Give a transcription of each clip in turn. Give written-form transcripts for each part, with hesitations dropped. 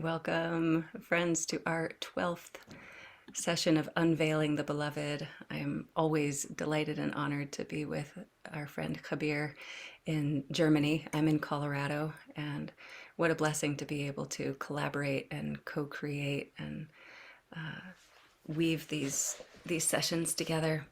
Welcome, friends, to our 12th session of Unveiling the Beloved. I'm always delighted and honored to be with our friend Khabir in Germany. I'm in Colorado, and what a blessing to be able to collaborate and co-create and weave these sessions together.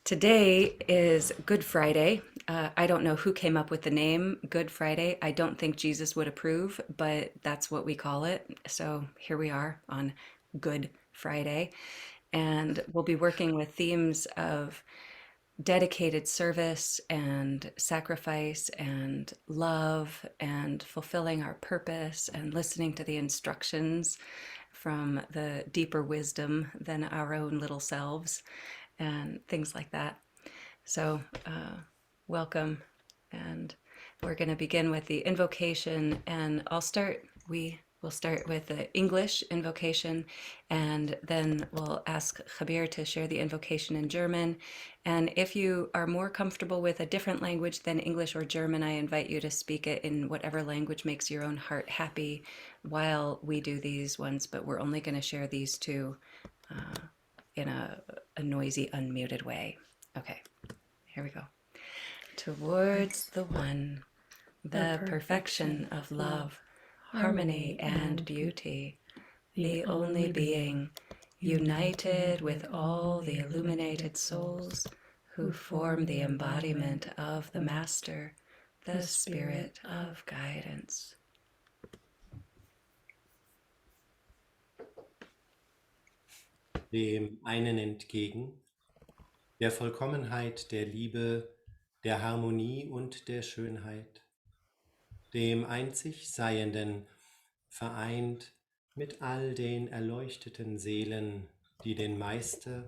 Today is Good Friday. I don't know who came up with the name Good Friday. I don't think Jesus would approve, but that's what we call it. So here we are on Good Friday. And we'll be working with themes of dedicated service and sacrifice and love and fulfilling our purpose and listening to the instructions from the deeper wisdom than our own little selves and things like that. So, welcome. And we're going to begin with the invocation, and we will start with the English invocation, and then we'll ask Khabir to share the invocation in German. And if you are more comfortable with a different language than English or German, I invite you to speak it in whatever language makes your own heart happy while we do these ones, but we're only going to share these two in a noisy, unmuted way. Okay, here we go. Towards the one, the perfection of love, harmony and beauty, the only being, united with all the illuminated souls who form the embodiment of the Master, the Spirit of guidance. Dem einen entgegen, der Vollkommenheit der Liebe, der Harmonie und der Schönheit, dem einzig Seienden, vereint mit all den erleuchteten Seelen, die den Meister,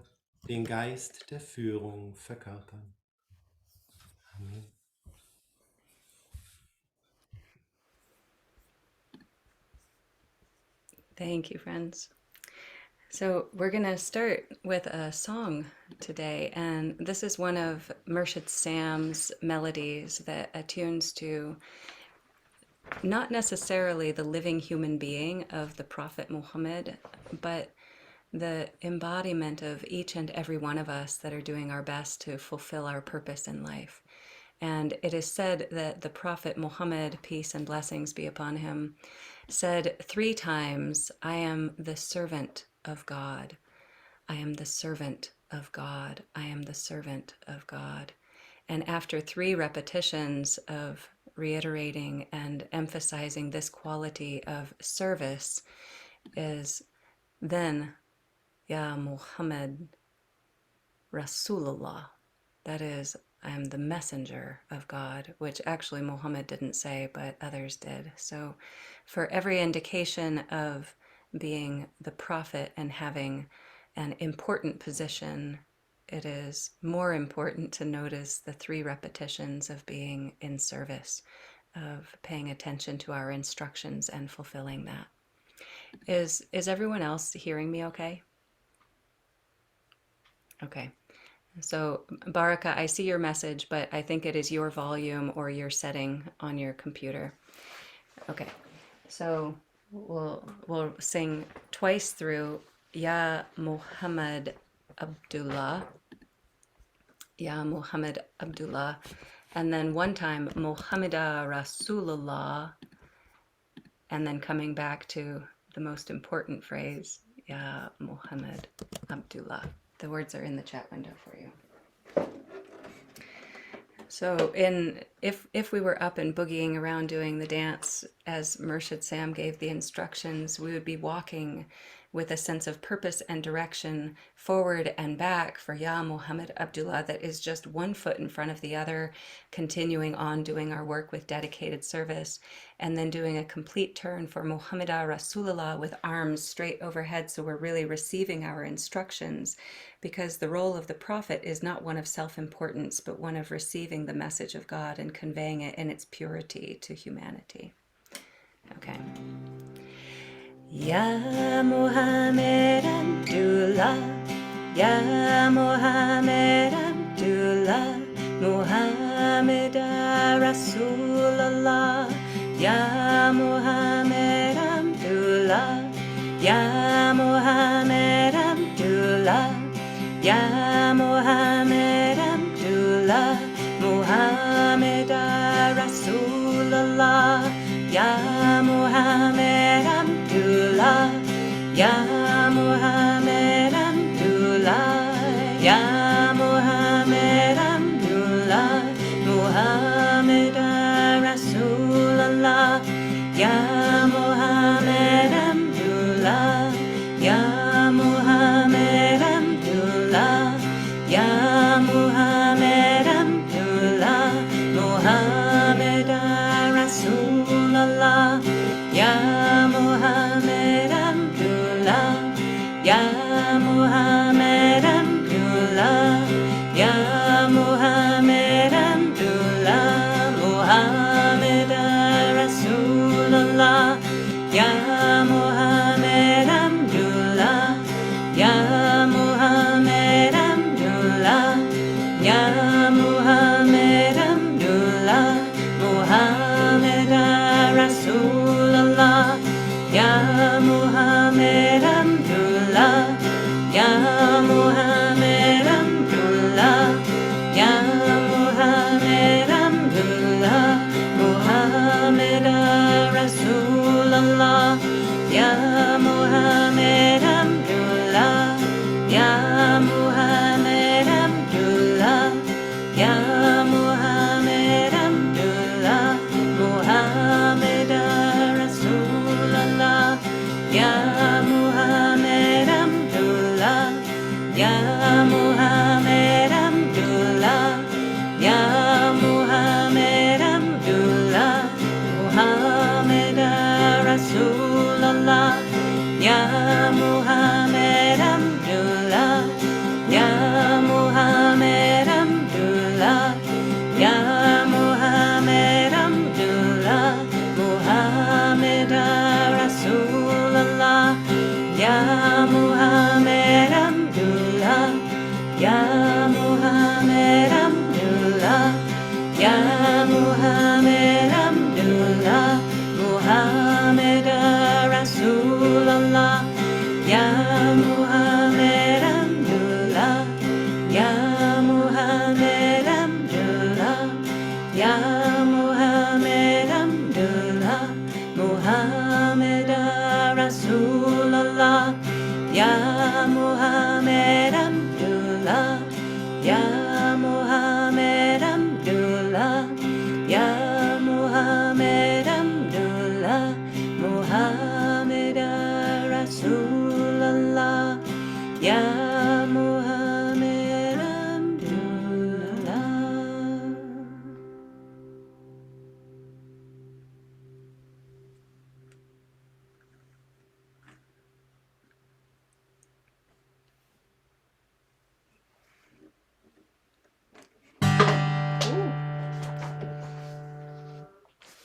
den Geist der Führung verkörpern. Amen. Thank you, friends. So we're going to start with a song today, and this is one of Murshid Sam's melodies that attunes to not necessarily the living human being of the Prophet Muhammad, but the embodiment of each and every one of us that are doing our best to fulfill our purpose in life. And it is said that the Prophet Muhammad, peace and blessings be upon him, said 3 times, I am the servant of God. I am the servant of God. I am the servant of God. And after 3 repetitions of reiterating and emphasizing this quality of service is then, Ya Muhammad Rasulullah. That is, I am the messenger of God, which actually Muhammad didn't say, but others did. So for every indication of being the prophet and having an important position, it is more important to notice the 3 repetitions of being in service, of paying attention to our instructions and fulfilling that. Is everyone else hearing me okay? Okay. So, Baraka, I see your message, but I think it is your volume or your setting on your computer. Okay. So, we'll sing twice through Ya Muhammad Abdullah, Ya Muhammad Abdullah, and then one time Muhammada Rasulullah, and then coming back to the most important phrase, Ya Muhammad Abdullah. The words are in the chat window for you. So if we were up and boogieing around doing the dance as Murshid Sam gave the instructions, we would be walking with a sense of purpose and direction forward and back for Ya Muhammad Abdullah that is just 1 foot in front of the other, continuing on doing our work with dedicated service, and then doing a complete turn for Muhammada Rasulullah with arms straight overhead, so we're really receiving our instructions, because the role of the prophet is not one of self-importance, but one of receiving the message of God and conveying it in its purity to humanity. Okay. Ya Muhammad Abdullah, Ya Muhammad Abdullah, Muhammad Rasulullah, Ya Muhammad Abdullah. Ya Muhammad Abdullah, Ya Muhammad Abdullah, Muhammad Rasulullah, Ya Muhammad Abdullah, Ya Muhammad Abdullah, Ya Muhammad Abdullah, Muhammad Rasulullah, Ya Muhammad Abdullah, Ya Muhammad Abdullah, Ya Muhammad Abdullah, Muhammad Rasulullah, Ya Muhammad Abdullah, Ya Muhammad Abdullah, Ya Muhammad Abdullah, Muhammad Rasulullah, Ya Muhammad Abdullah, Ya Muhammad Abdullah, Ya Muhammad Abdullah, Muhammad Rasulullah, Ya Muhammad Abdullah, Ya Muhammad Abdullah, Ya Muhammad Abdullah, Muhammad Rasulullah, Ya Muhammad Abdullah, Ya Muhammad Abdullah, Ya Muhammad Abdullah, Muhammad Rasulullah, Ya Muhammad Abdullah, Ya Muhammad Abdullah, Ya Muhammad Abdullah, Muhammad Rasulullah, Ya Muhammad Abdullah, Ya Muhammad Abdullah, Ya Muhammad Abdullah, Muhammad Rasulullah, Ya Muhammad Abdullah, Ya Muhammad Abdullah, Ya Muhammad Abdullah, Muhammad Rasulullah, Ya Muhammad Abdullah, Ya Muhammad Abdullah, Ya Muhammad Abdullah, Muhammad Rasulullah, Ya Muhammad Abdullah, Ya Muhammad Abdullah, Ya Muhammad Abdullah, Muhammad Rasulullah, Ya Muhammad Abdullah.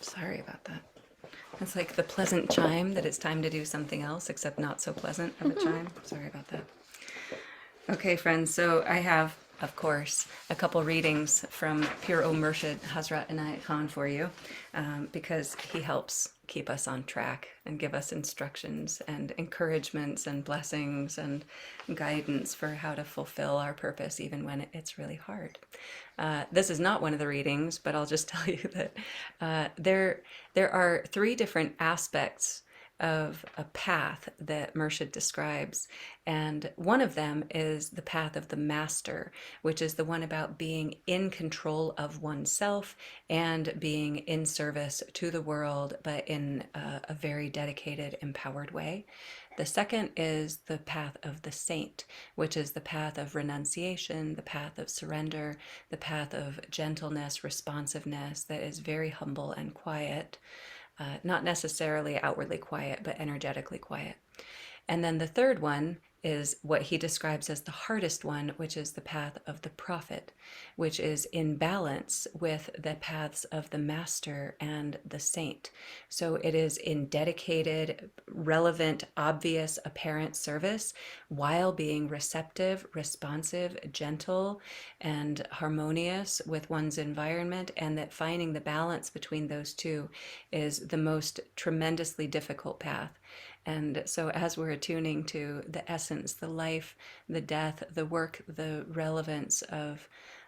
Sorry about that. It's like the pleasant chime that it's time to do something else, except not so pleasant of a chime. Sorry about that. Okay, friends, so I have, of course, a couple readings from Pure O Murshid Hazrat Inayat Khan for you, because he helps keep us on track and give us instructions and encouragements and blessings and guidance for how to fulfill our purpose even when it's really hard. This is not one of the readings, but I'll just tell you that there are three different aspects of a path that Murshid describes, and one of them is the path of the master, which is the one about being in control of oneself and being in service to the world, but in a very dedicated, empowered way. The second is the path of the saint, which is the path of renunciation, the path of surrender, the path of gentleness, responsiveness, that is very humble and quiet. Not necessarily outwardly quiet, but energetically quiet. And then the third one is what he describes as the hardest one, which is the path of the prophet, which is in balance with the paths of the master and the saint. So it is in dedicated, relevant, obvious, apparent service while being receptive, responsive, gentle, and harmonious with one's environment, and that finding the balance between those two is the most tremendously difficult path. And so, as we're attuning to the essence, the life, the death, the work, the relevance of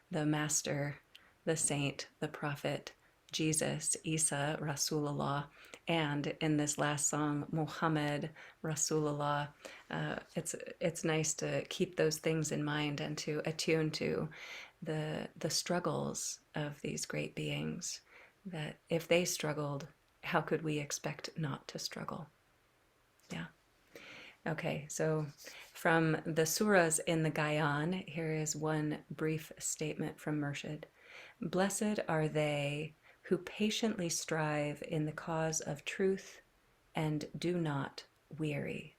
the Master, the Saint, the Prophet, Jesus, Isa, Rasulullah, and in this last song, Muhammad, Rasulullah, it's nice to keep those things in mind and to attune to the struggles of these great beings. That if they struggled, how could we expect not to struggle? Yeah. Okay, so from the surahs in the Gayan, here is one brief statement from Murshid. Blessed are they who patiently strive in the cause of truth and do not weary.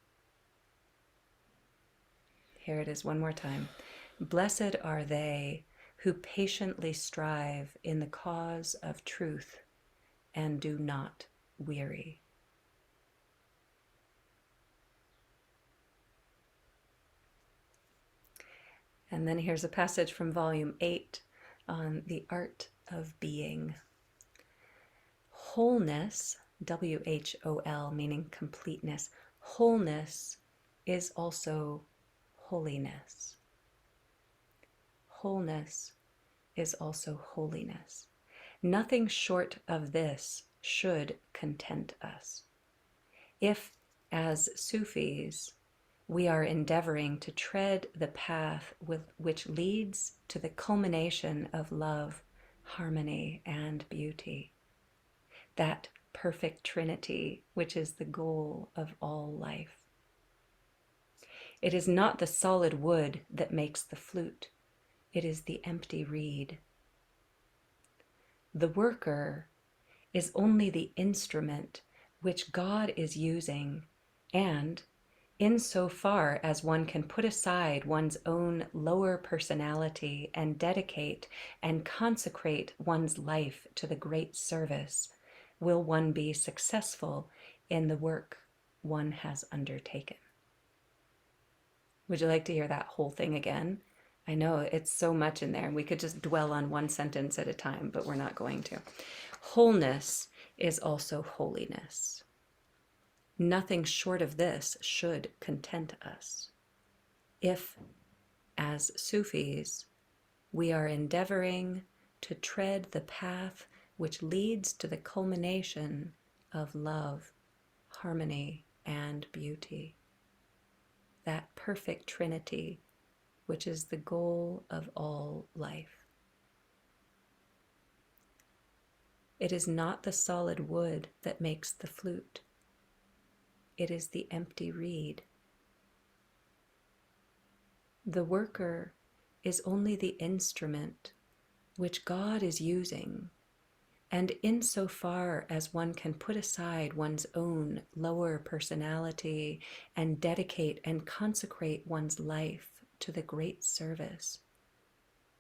Here it is one more time. Blessed are they who patiently strive in the cause of truth and do not weary. And then here's a passage from volume 8 on the art of being. Wholeness, W-H-O-L, meaning completeness. Wholeness is also holiness. Wholeness is also holiness. Nothing short of this should content us. If, as Sufis, we are endeavoring to tread the path which leads to the culmination of love, harmony, and beauty, that perfect trinity which is the goal of all life. It is not the solid wood that makes the flute, it is the empty reed. The worker is only the instrument which God is using, and insofar as one can put aside one's own lower personality and dedicate and consecrate one's life to the great service, will one be successful in the work one has undertaken. Would you like to hear that whole thing again? I know it's so much in there, and we could just dwell on one sentence at a time, but we're not going to. Wholeness is also holiness. Nothing short of this should content us. If, as Sufis, we are endeavoring to tread the path which leads to the culmination of love, harmony, and beauty, that perfect trinity which is the goal of all life. It is not the solid wood that makes the flute. It is the empty reed. The worker is only the instrument which God is using, and insofar as one can put aside one's own lower personality and dedicate and consecrate one's life to the great service,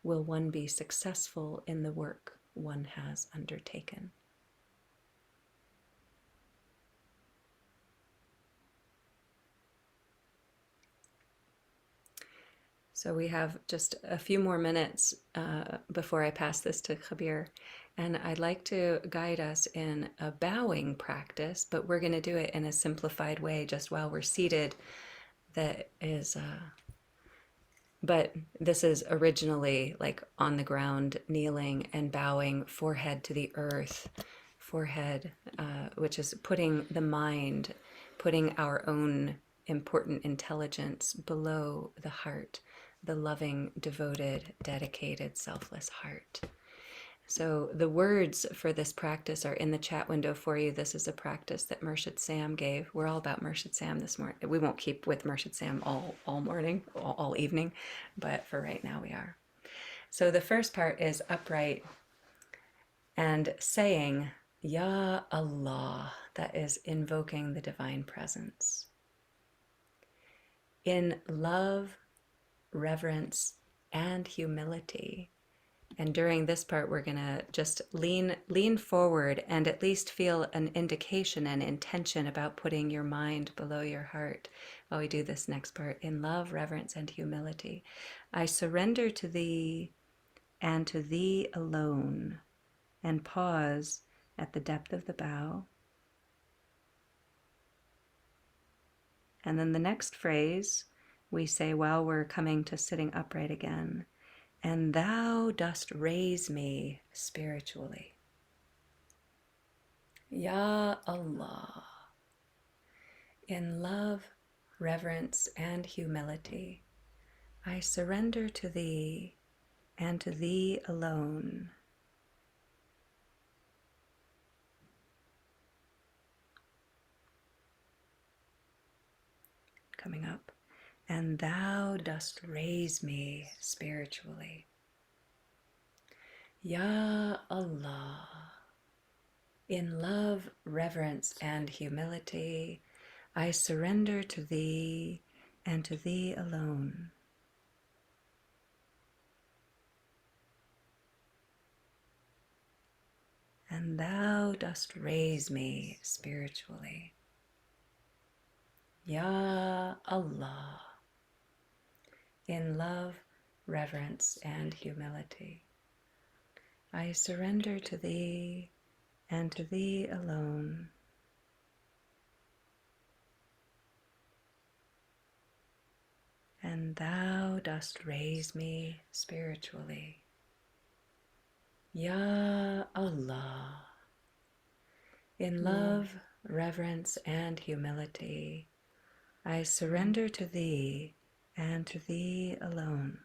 will one be successful in the work one has undertaken. So we have just a few more minutes before I pass this to Khabir, and I'd like to guide us in a bowing practice, but we're going to do it in a simplified way just while we're seated. That is, but this is originally like on the ground, kneeling and bowing, forehead to the earth, forehead, which is putting the mind, putting our own important intelligence below the heart, the loving, devoted, dedicated, selfless heart. So the words for this practice are in the chat window for you. This is a practice that Murshid Sam gave. We're all about Murshid Sam this morning. We won't keep with Murshid Sam all morning, all evening, but for right now we are. So the first part is upright and saying, Ya Allah, that is invoking the divine presence. in love, reverence, and humility. And during this part, we're gonna just lean forward and at least feel an indication and intention about putting your mind below your heart while we do this next part. In love, reverence, and humility, I surrender to thee and to thee alone, and pause at the depth of the bow. And then the next phrase we say while we're coming to sitting upright again. And thou dost raise me spiritually. Ya Allah. In love, reverence, and humility, I surrender to thee and to thee alone. Coming up. And thou dost raise me spiritually. Ya Allah. In love, reverence, and humility, I surrender to thee and to thee alone. And thou dost raise me spiritually. Ya Allah. In love, reverence, and humility, I surrender to thee and to thee alone. And thou dost raise me spiritually. Ya Allah. In love, reverence, and humility, I surrender to thee and to thee alone.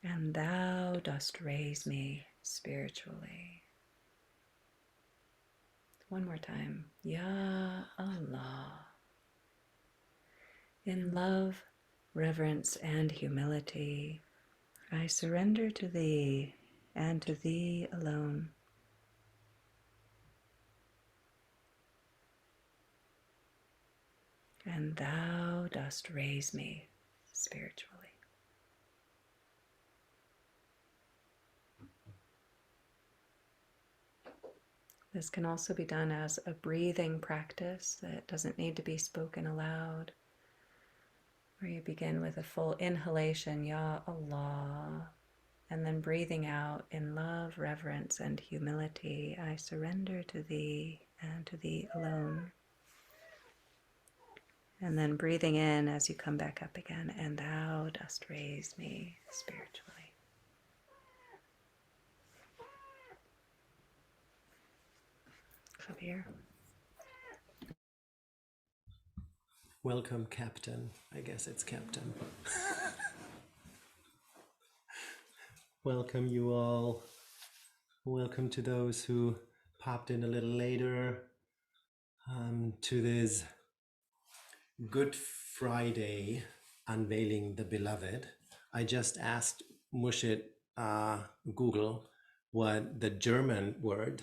And thou dost raise me spiritually. One more time. Ya Allah. In love, reverence, and humility, I surrender to thee and to thee alone. And thou dost raise me spiritually. This can also be done as a breathing practice that doesn't need to be spoken aloud, where you begin with a full inhalation, Ya Allah, and then breathing out in love, reverence, and humility, I surrender to thee and to thee alone. And then breathing in as you come back up again, and thou dost raise me spiritually. Khabir. Welcome, Captain. I guess it's Captain. Welcome, you all. Welcome to those who popped in a little later to this Good Friday Unveiling the Beloved. I just asked Mushit Google what the German word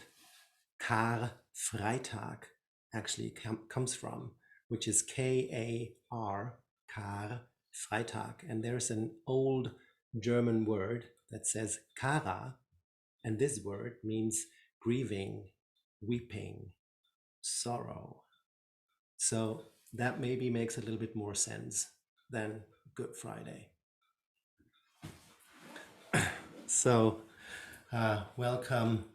Karfreitag actually comes from, which is K-A-R, Karfreitag. And there's an old German word that says Kara, and this word means grieving, weeping, sorrow. So that maybe makes a little bit more sense than Good Friday. So welcome.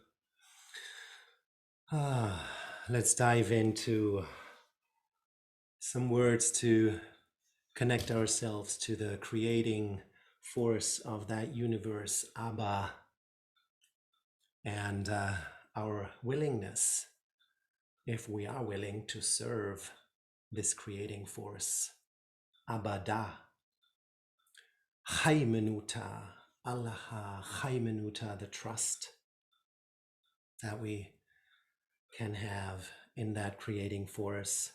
Let's dive into some words to connect ourselves to the creating force of that universe, Abba, and our willingness, if we are willing to serve this creating force, Abada, Chaimenuta, Allah, Chaimenuta, the trust that we can have in that creating force,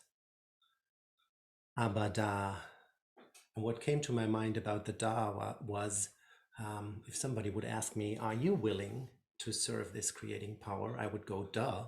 Abada. And what came to my mind about the Da was if somebody would ask me, are you willing to serve this creating power? I would go, duh.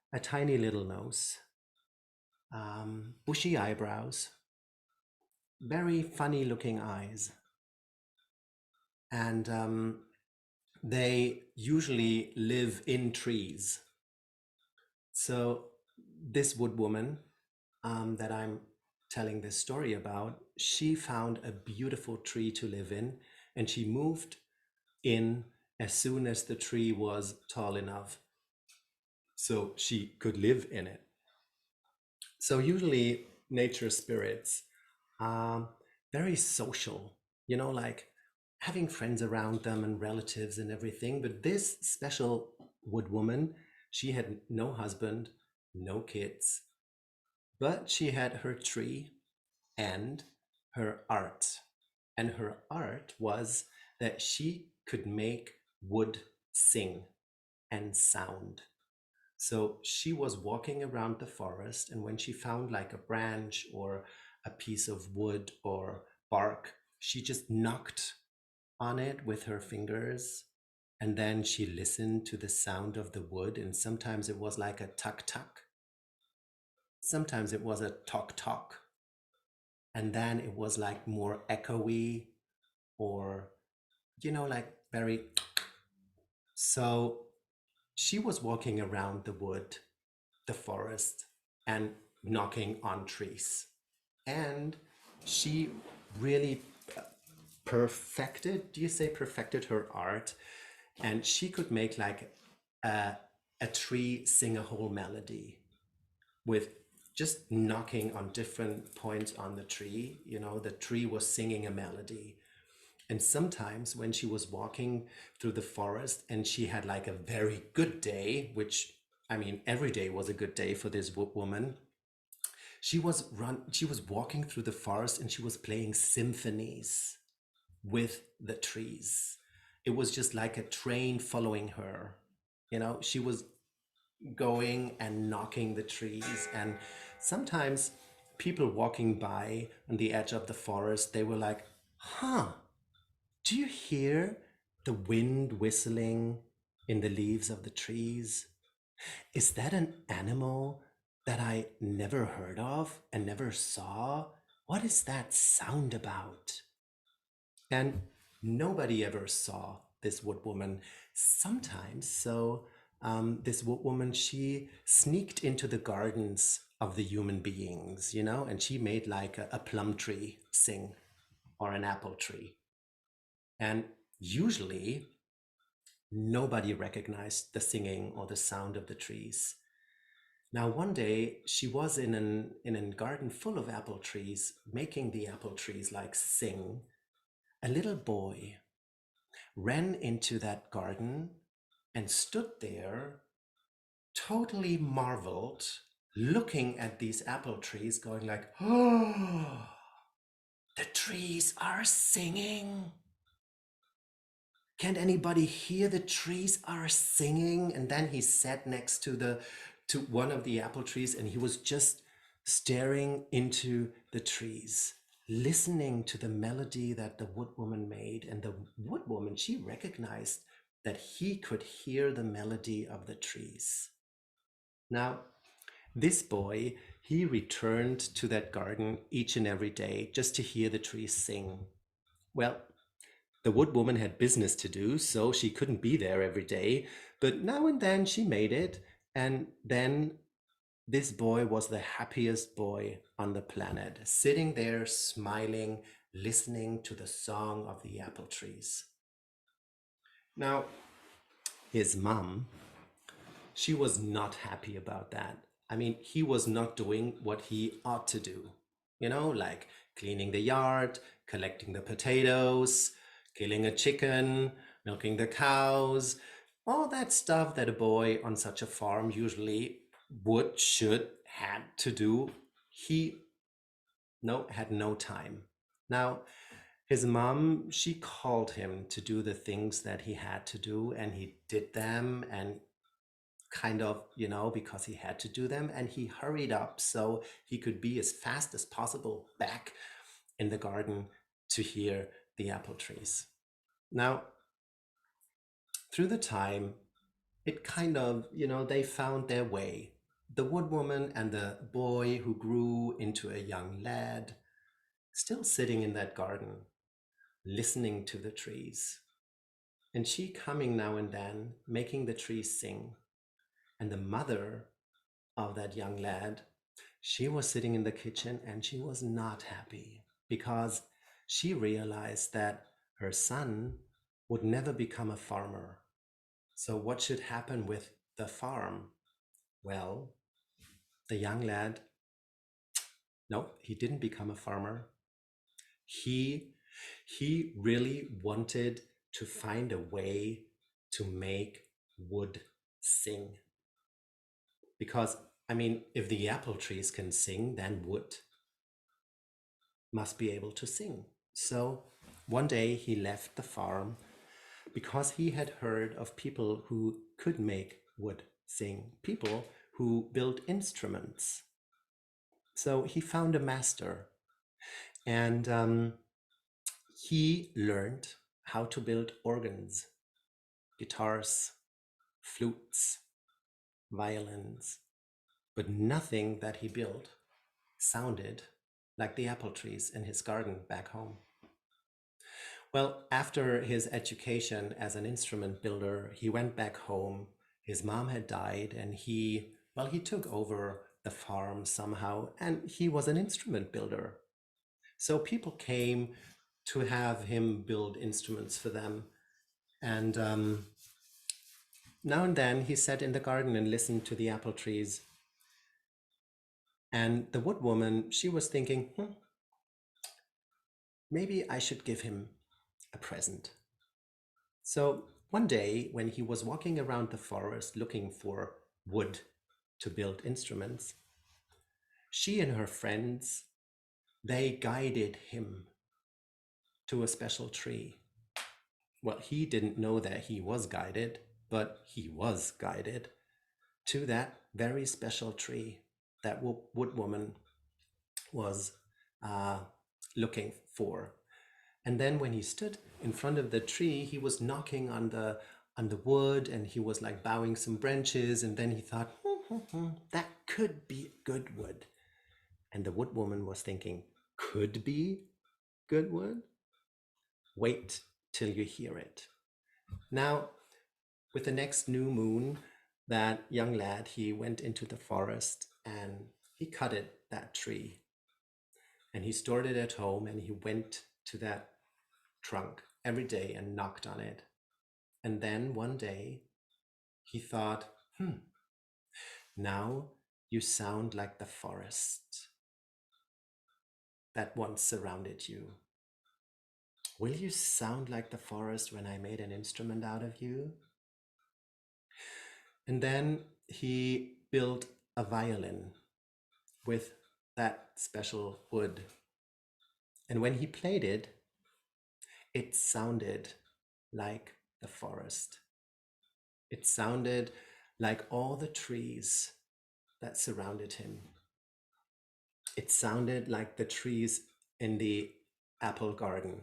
a tiny little nose, bushy eyebrows, very funny looking eyes. And they usually live in trees. So this wood woman that I'm telling this story about, she found a beautiful tree to live in, and she moved in as soon as the tree was tall enough so she could live in it. So usually nature spirits are very social, like having friends around them and relatives and everything. But this special wood woman, she had no husband, no kids, but she had her tree and her art. And her art was that she could make wood sing and sound. So she was walking around the forest, and when she found like a branch or a piece of wood or bark, she just knocked on it with her fingers. And then she listened to the sound of the wood. And sometimes it was like a tuck tuck, sometimes it was a talk talk. And then it was like more echoey or, like very. So she was walking around the wood, the forest, and knocking on trees. And she really perfected, do you say perfected her art? And she could make like a, a tree sing a whole melody with just knocking on different points on the tree. The tree was singing a melody. And sometimes when she was walking through the forest and she had like a very good day, which I mean, every day was a good day for this woman. She was walking through the forest and she was playing symphonies with the trees. It was just like a train following her. She was going and knocking the trees. And sometimes people walking by on the edge of the forest, they were like, huh, do you hear the wind whistling in the leaves of the trees? Is that an animal that I never heard of and never saw? What is that sound about? And nobody ever saw this wood woman. Sometimes, so this wood woman, she sneaked into the gardens of the human beings, and she made like a plum tree sing or an apple tree. And usually nobody recognized the singing or the sound of the trees. Now, one day she was in a garden full of apple trees, making the apple trees like sing. A little boy ran into that garden and stood there, totally marveled, looking at these apple trees, going like, "Oh, the trees are singing. Can't anybody hear the trees are singing?" And then he sat next to one of the apple trees and he was just staring into the trees, listening to the melody that the woodwoman made. And the woodwoman, she recognized that he could hear the melody of the trees. Now, this boy, he returned to that garden each and every day just to hear the trees sing. Well, the woodwoman had business to do, so she couldn't be there every day, but now and then she made it, and then this boy was the happiest boy on the planet, sitting there smiling, listening to the song of the apple trees. Now, his mom, she was not happy about that. I mean, he was not doing what he ought to do, like cleaning the yard, collecting the potatoes, killing a chicken, milking the cows, all that stuff that a boy on such a farm usually should, had to do. He had no time. Now, his mom, she called him to do the things that he had to do, and he did them, and kind of, because he had to do them, and he hurried up so he could be as fast as possible back in the garden to hear the apple trees. Now, through the time, it kind of, they found their way. the woodwoman and the boy who grew into a young lad, still sitting in that garden, listening to the trees. And she coming now and then, making the trees sing. And the mother of that young lad, she was sitting in the kitchen and she was not happy because she realized that her son would never become a farmer. So, what should happen with the farm? Well, the young lad, no, he didn't become a farmer. He really wanted to find a way to make wood sing. Because, I mean, if the apple trees can sing, then wood must be able to sing. So one day he left the farm because he had heard of people who could make wood sing, people who built instruments. So he found a master, and he learned how to build organs, guitars, flutes, violins, but nothing that he built sounded like the apple trees in his garden back home. Well, after his education as an instrument builder, he went back home. His mom had died, and he took over the farm somehow, and he was an instrument builder. So people came to have him build instruments for them. And now and then he sat in the garden and listened to the apple trees. And the woodwoman, she was thinking, maybe I should give him a present. So one day, when he was walking around the forest looking for wood to build instruments, she and her friends, they guided him to a special tree. Well, he didn't know that he was guided, but he was guided to that very special tree that woodwoman was looking for. And then when he stood in front of the tree, he was knocking on the wood, and he was like bowing some branches, and then he thought, that could be good wood. And the woodwoman was thinking, could be good wood? Wait till you hear it. Now, with the next new moon, that young lad, he went into the forest and he cut that tree, and he stored it at home, and he went to that trunk every day and knocked on it. And then one day he thought, now you sound like the forest that once surrounded you. Will you sound like the forest when I made an instrument out of you? And then he built a violin with that special wood. And when he played it, it sounded like the forest. It sounded like all the trees that surrounded him. It sounded like the trees in the apple garden,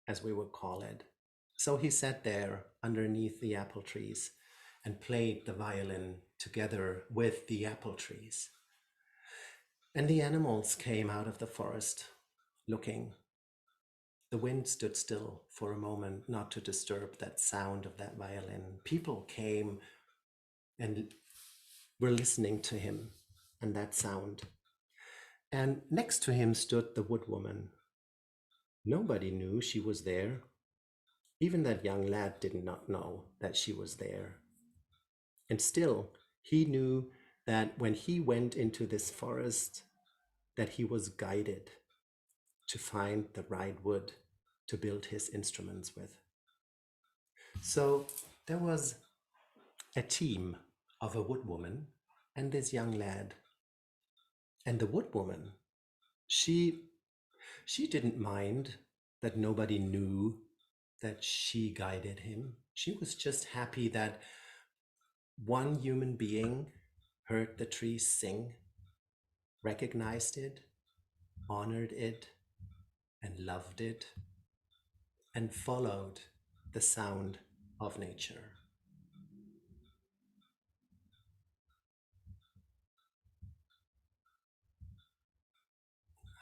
as we would call it. So he sat there underneath the apple trees and played the violin together with the apple trees. And the animals came out of the forest looking. The wind stood still for a moment, not to disturb that sound of that violin. People came and were listening to him and that sound. And next to him stood the woodwoman. Nobody knew she was there. Even that young lad did not know that she was there. And still, he knew that when he went into this forest, that he was guided to find the right wood to build his instruments with. So there was a team of a woodwoman and this young lad. And the woodwoman, she didn't mind that nobody knew that she guided him. She was just happy that one human being heard the tree sing, recognized it, honored it, and loved it, and followed the sound of nature.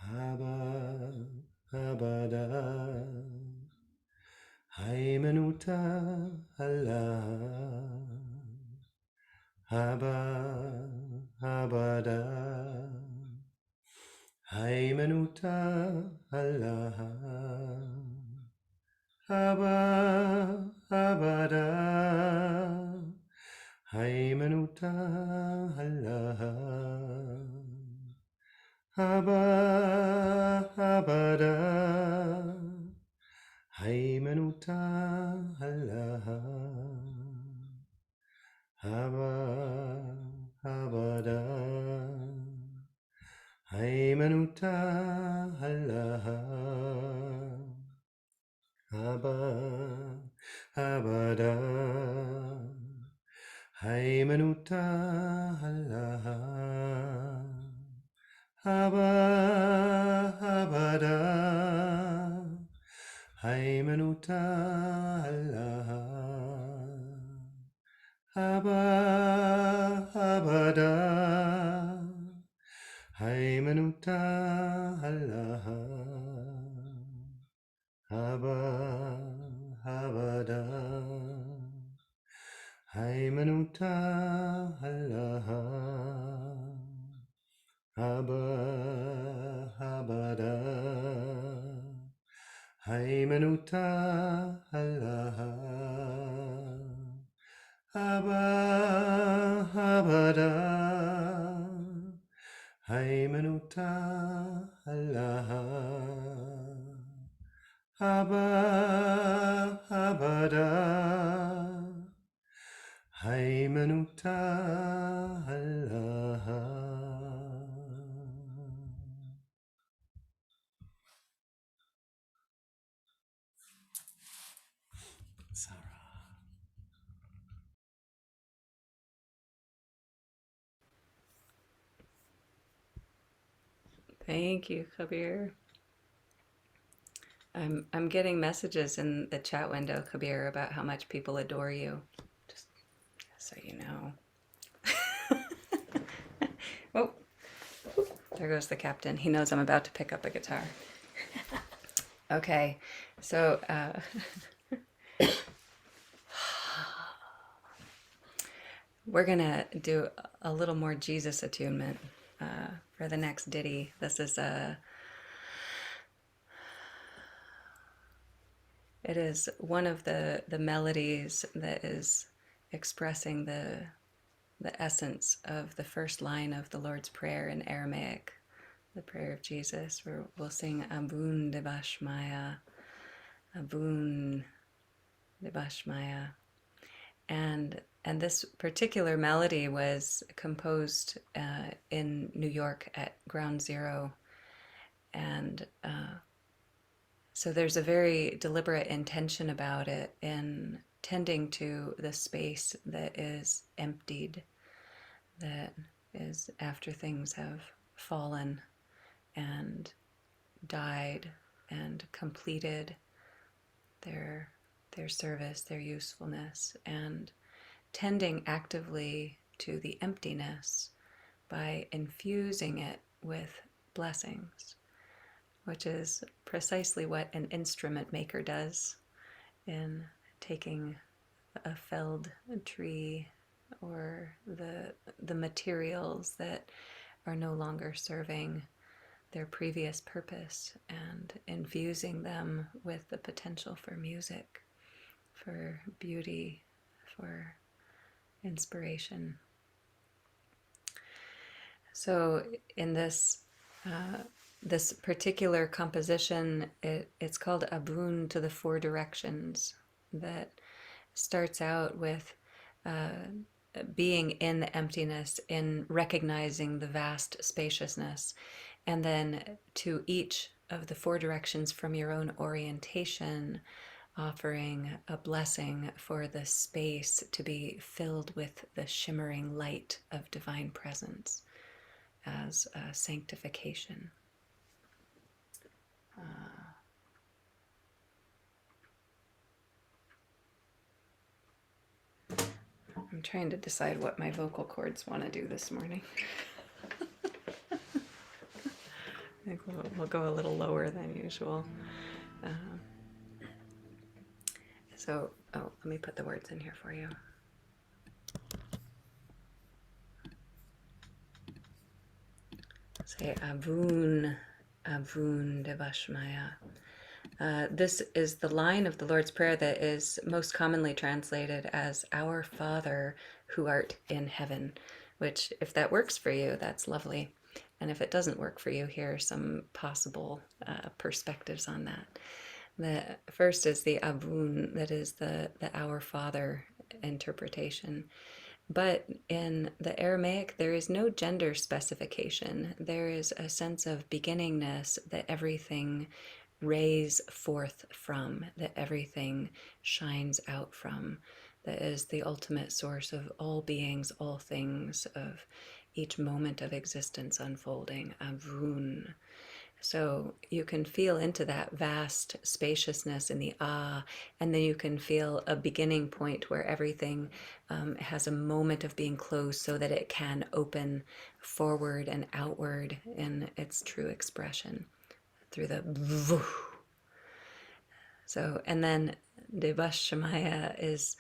Haba, habada, Haimanuta, Allah, Haba, habada, Haimanuta, Allah, Haba, habada, Haimanuta, Allah, Haba, habada, Haimanuta, Allah, Haba, habada, Haimanuta, Allah, Haba, habada, Haimanuta, Allah, Haba, habada, Haimanuta, Allah, Haba, habada, Haimanuta, Allah, Haba, habada, Haimanuta, Allah, Haba, habada, Haimanuta, Allah, Haba, habada, Haimanuta, Allah, Haba, habada, Haimanuta, Allah. Sára. Thank you, Khabir. I'm getting messages in the chat window, Khabir, about how much people adore you. Just so you know. Oh, there goes the captain. He knows I'm about to pick up a guitar. Okay, so we're gonna do a little more Jesus attunement for the next ditty. This is it is one of the melodies that is expressing the essence of the first line of the Lord's Prayer in Aramaic, the prayer of Jesus, where we'll sing Boon de Bashmaya, Boon de Bashmaya. And this particular melody was composed in New York at Ground Zero. And so there's a very deliberate intention about it in tending to the space that is emptied, that is after things have fallen and died and completed their service, their usefulness, and tending actively to the emptiness by infusing it with blessings, which is precisely what an instrument maker does in taking a felled tree or the materials that are no longer serving their previous purpose and infusing them with the potential for music, for beauty, for inspiration. So in this this particular composition, it's called a Boon to the Four Directions, that starts out with being in the emptiness, in recognizing the vast spaciousness, and then to each of the four directions from your own orientation, offering a blessing for the space to be filled with the shimmering light of divine presence as a sanctification. I'm trying to decide what my vocal cords want to do this morning. think we'll go a little lower than usual. Let me put the words in here for you. Say Boon, Boon Devashmaya. This is the line of the Lord's Prayer that is most commonly translated as Our Father who art in heaven, which, if that works for you, that's lovely. And if it doesn't work for you, here are some possible perspectives on that. The first is the Abun, that is the Our Father interpretation. But in the Aramaic, there is no gender specification. There is a sense of beginningness that everything rays forth from, that everything shines out from, that is the ultimate source of all beings, all things, of each moment of existence unfolding, Avun. So you can feel into that vast spaciousness in the and then you can feel a beginning point where everything has a moment of being closed so that it can open forward and outward in its true expression through the vuh. So, and then Devashmaya is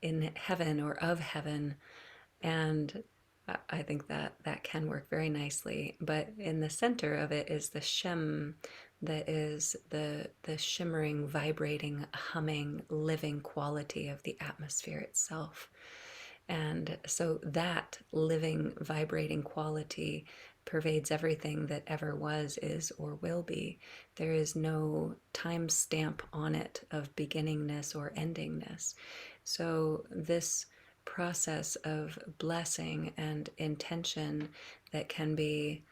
in heaven or of heaven, and I think that can work very nicely. But in the center of it is the Shem, that is the shimmering, vibrating, humming, living quality of the atmosphere itself. And so that living, vibrating quality pervades everything that ever was, is, or will be. There is no time stamp on it of beginningness or endingness. So this process of blessing and intention that can be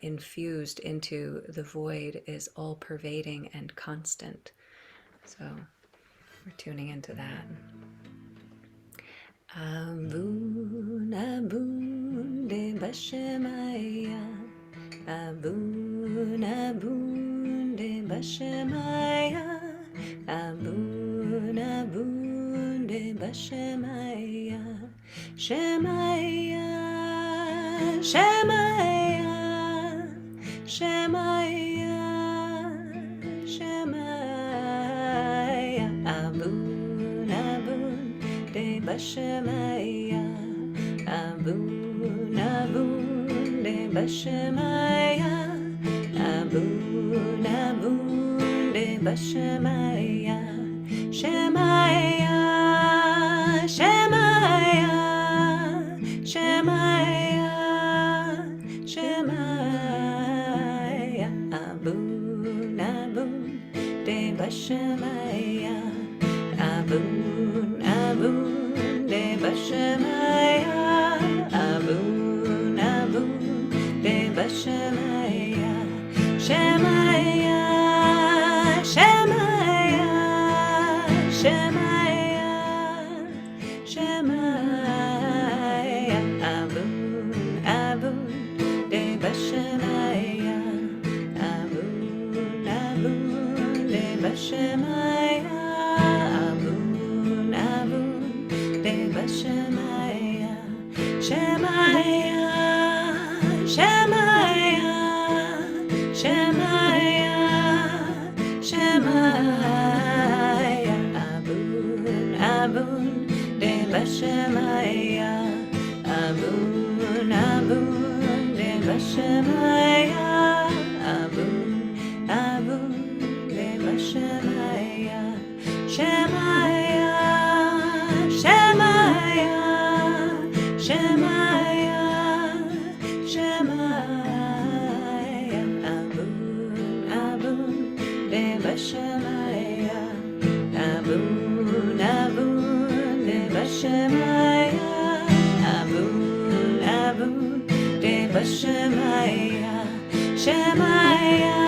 infused into the void is all pervading and constant. So we're tuning into that. Abun, Abun, Devashmaya. Abun, Abun, Devashmaya. Abun, Abun, Devashmaya. Shemaya, Shemaya, Shemaya, Shemaya. Abun, Abun, Devashmaya. Abun, Abun, Devashmaya. Abun, Abun, Devashmaya. Shemaya, Shemaya, Shemaya, Shemaya. Abun, Abun, Devashmaya. Abun, Abun, Devashmaya. Abun, Abun, Devashmaya. Shemaya, Shemaya, Shemaya, Shemaya. Abun, Abun, Devashmaya. Abun, Abun, Devashmaya. Abun, Abun, Devashmaya. Shemaya, Shemaya, Shemaya, Shemaya. Abun, Abun, Devashmaya. Abun, Abun, Devashmaya. Abun, Abun, Devashmaya. Shemaya, Shemaya, Shemaya, Shemaya. Abun, Abun, Devashmaya. Abun, Abun, Devashmaya. Abun, Abun, Devashmaya. Shemaya,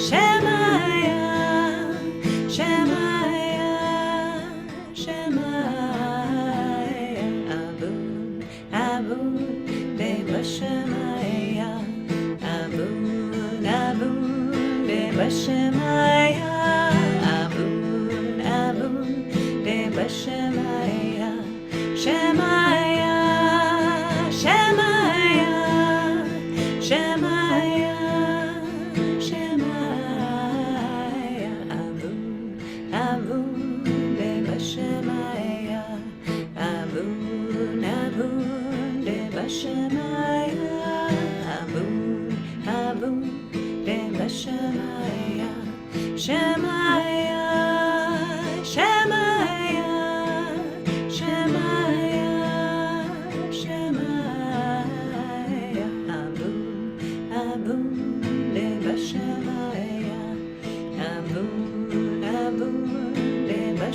Shemaya, Shemaya, Shemaya. Abun, Abun, Devashmaya. Abun, Abun, Devashmaya. Abun, Abun, Devashmaya. Shemaya, Shemaya, Shemaya,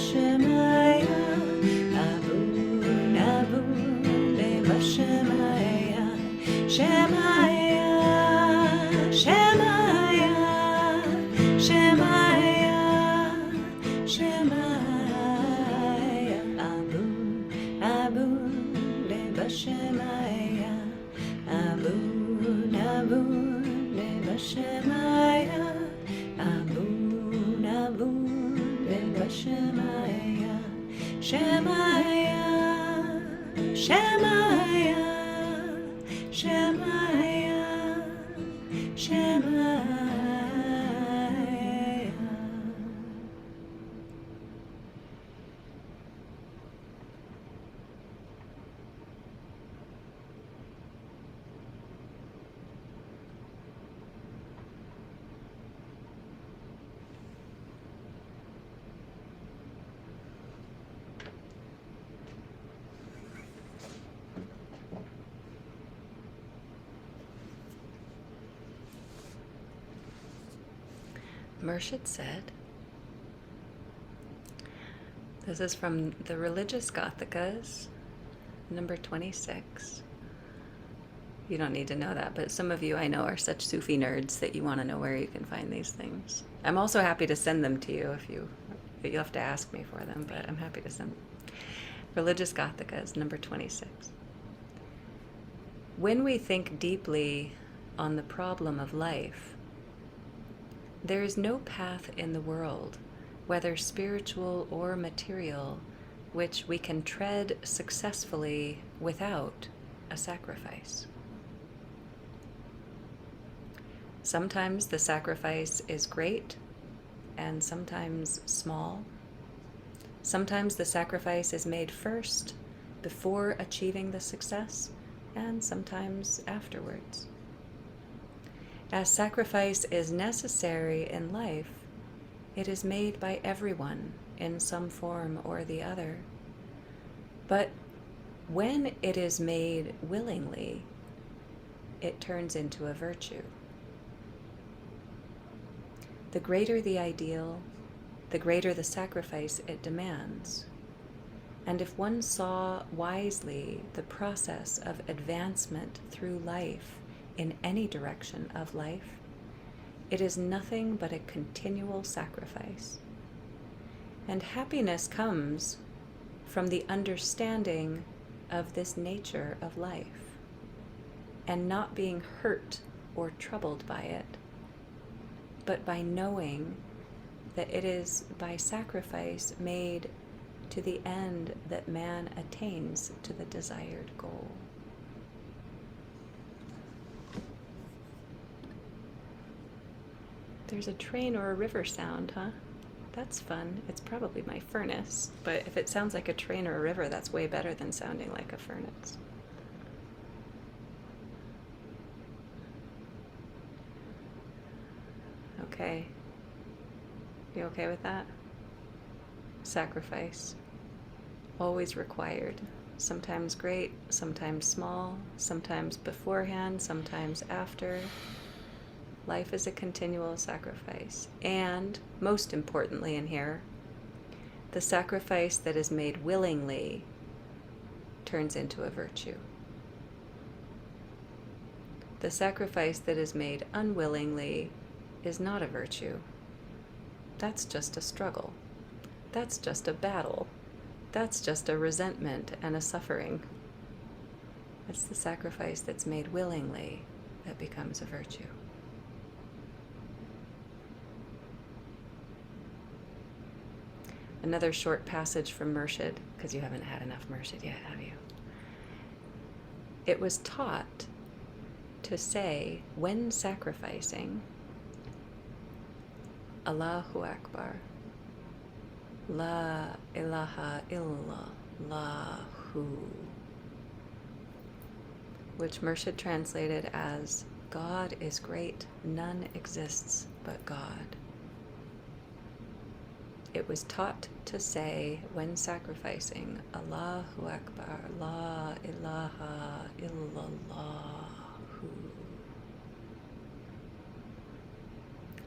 Shemaya, Aboon, Aboon, Deva Shemaya, Shemaya, Shemaya, Shemaya, Shemaya, Aboon, Aboon, Deva Shemaya, Aboon, Aboon, Deva Shemaya, Aboon, Aboon, Deva Shemaya, Shemaya, Shemaya, Shemaya, Shemaya. Murshid said, this is from the Religious Gothikas, number 26. You don't need to know that, but some of you I know are such Sufi nerds that you want to know where you can find these things. I'm also happy to send them to you if you have to ask me for them, but I'm happy to send them. Religious Gothikas, number 26. When we think deeply on the problem of life, there is no path in the world, whether spiritual or material, which we can tread successfully without a sacrifice. Sometimes the sacrifice is great and sometimes small. Sometimes the sacrifice is made first before achieving the success, and sometimes afterwards. As sacrifice is necessary in life, it is made by everyone in some form or the other. But when it is made willingly, it turns into a virtue. The greater the ideal, the greater the sacrifice it demands. And if one saw wisely the process of advancement through life in any direction of life, it is nothing but a continual sacrifice. And happiness comes from the understanding of this nature of life and not being hurt or troubled by it, but by knowing that it is by sacrifice made to the end that man attains to the desired goal. There's a train or a river sound, huh? That's fun. It's probably my furnace, but if it sounds like a train or a river, that's way better than sounding like a furnace. Okay. You okay with that? Sacrifice. Always required. Sometimes great, sometimes small, sometimes beforehand, sometimes after. Life is a continual sacrifice. And, most importantly in here, the sacrifice that is made willingly turns into a virtue. The sacrifice that is made unwillingly is not a virtue. That's just a struggle. That's just a battle. That's just a resentment and a suffering. It's the sacrifice that's made willingly that becomes a virtue. Another short passage from Murshid, because you haven't had enough Murshid yet, have you? It was taught to say, when sacrificing, Allahu Akbar, La ilaha illallahu, which Murshid translated as, God is great, none exists but God. It was taught to say, when sacrificing, Allahu Akbar, La ilaha illallahu.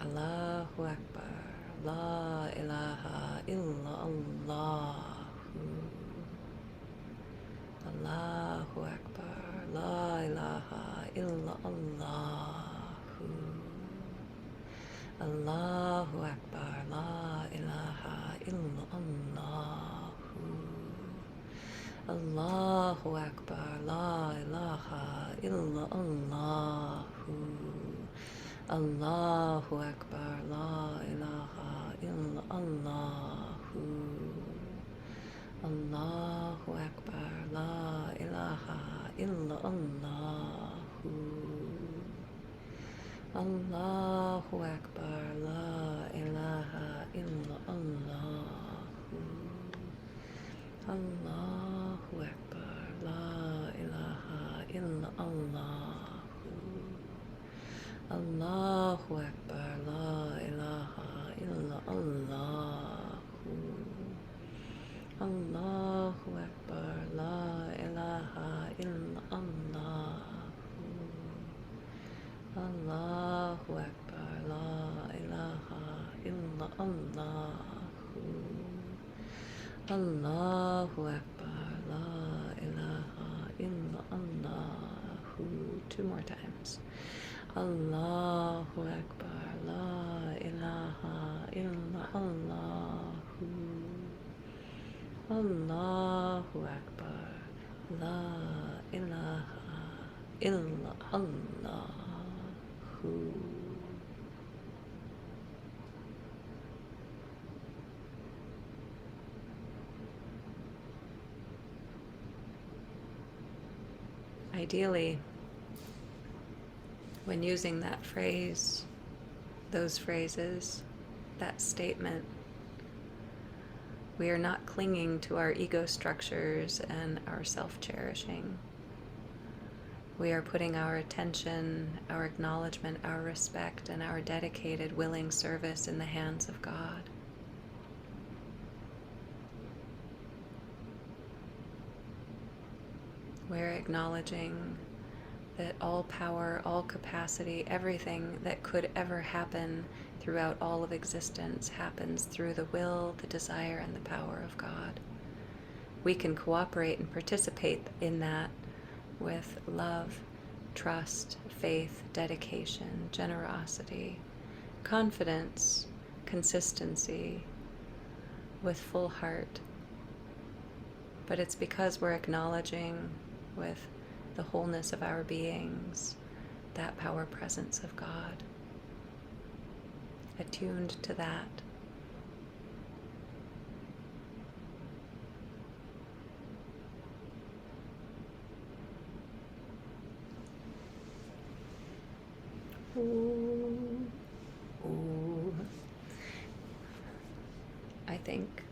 Allahu Akbar, La ilaha illallah. Allahu Akbar. La ilaha illallah. Allahu Akbar. La ilaha illallah. Allahu Akbar. La ilaha illallah. Allahu Akbar. La ilaha illallah. Allahu Akbar. La ilaha illallah. Allahu Akbar. La ilaha illallah. Allahu Akbar. La ilaha illallah. Allahu Akbar. La ilaha illallah. Allahu Akbar. La ilaha illallah. Allahu Akbar. La ilaha illallah. Allahu Akbar. La ilaha illallah. Two more times. Allahu Akbar. La ilaha illallah. Allahu Akbar. La ilaha illallah. Ideally, when using that phrase, those phrases, that statement, we are not clinging to our ego structures and our self-cherishing. We are putting our attention, our acknowledgement, our respect, and our dedicated, willing service in the hands of God. We're acknowledging that all power, all capacity, everything that could ever happen throughout all of existence happens through the will, the desire, and the power of God. We can cooperate and participate in that with love, trust, faith, dedication, generosity, confidence, consistency, with full heart. But it's because we're acknowledging with the wholeness of our beings that power presence of God, attuned to that. Ooh. Ooh. I think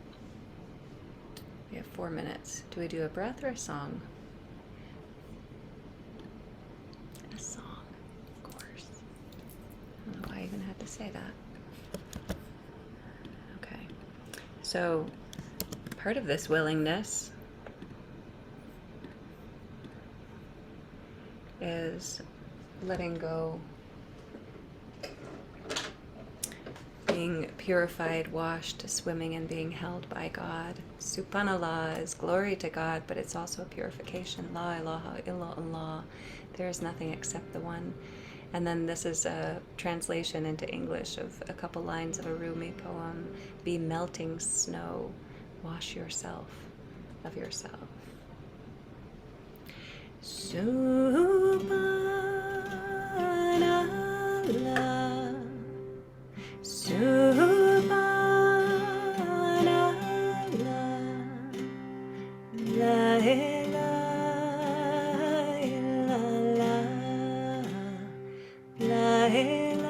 we have 4 minutes. Do we do a breath or a song? A song, of course. I don't know why I even had to say that. Okay. So, part of this willingness is letting go, being purified, washed, swimming, and being held by God. Subhanallah is glory to God, but it's also a purification. La ilaha illallah. There is nothing except the one. And then this is a translation into English of a couple lines of a Rumi poem. Be melting snow, wash yourself of yourself. Subhanallah, Subhanallah, La ilaha illallah, La ilaha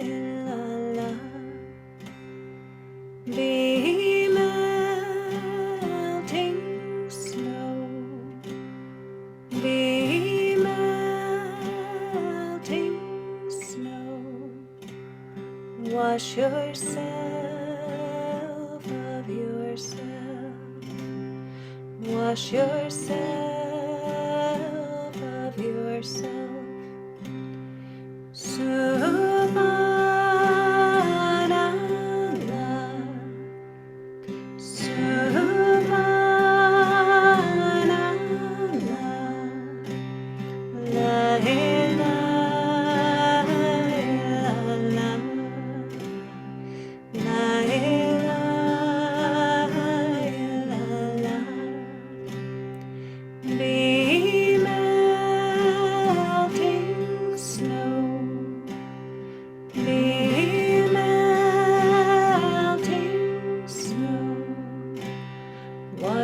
illallah. Be melting snow, be melting snow, wash yourself of yourself, wash yourself of yourself. Subhanallah.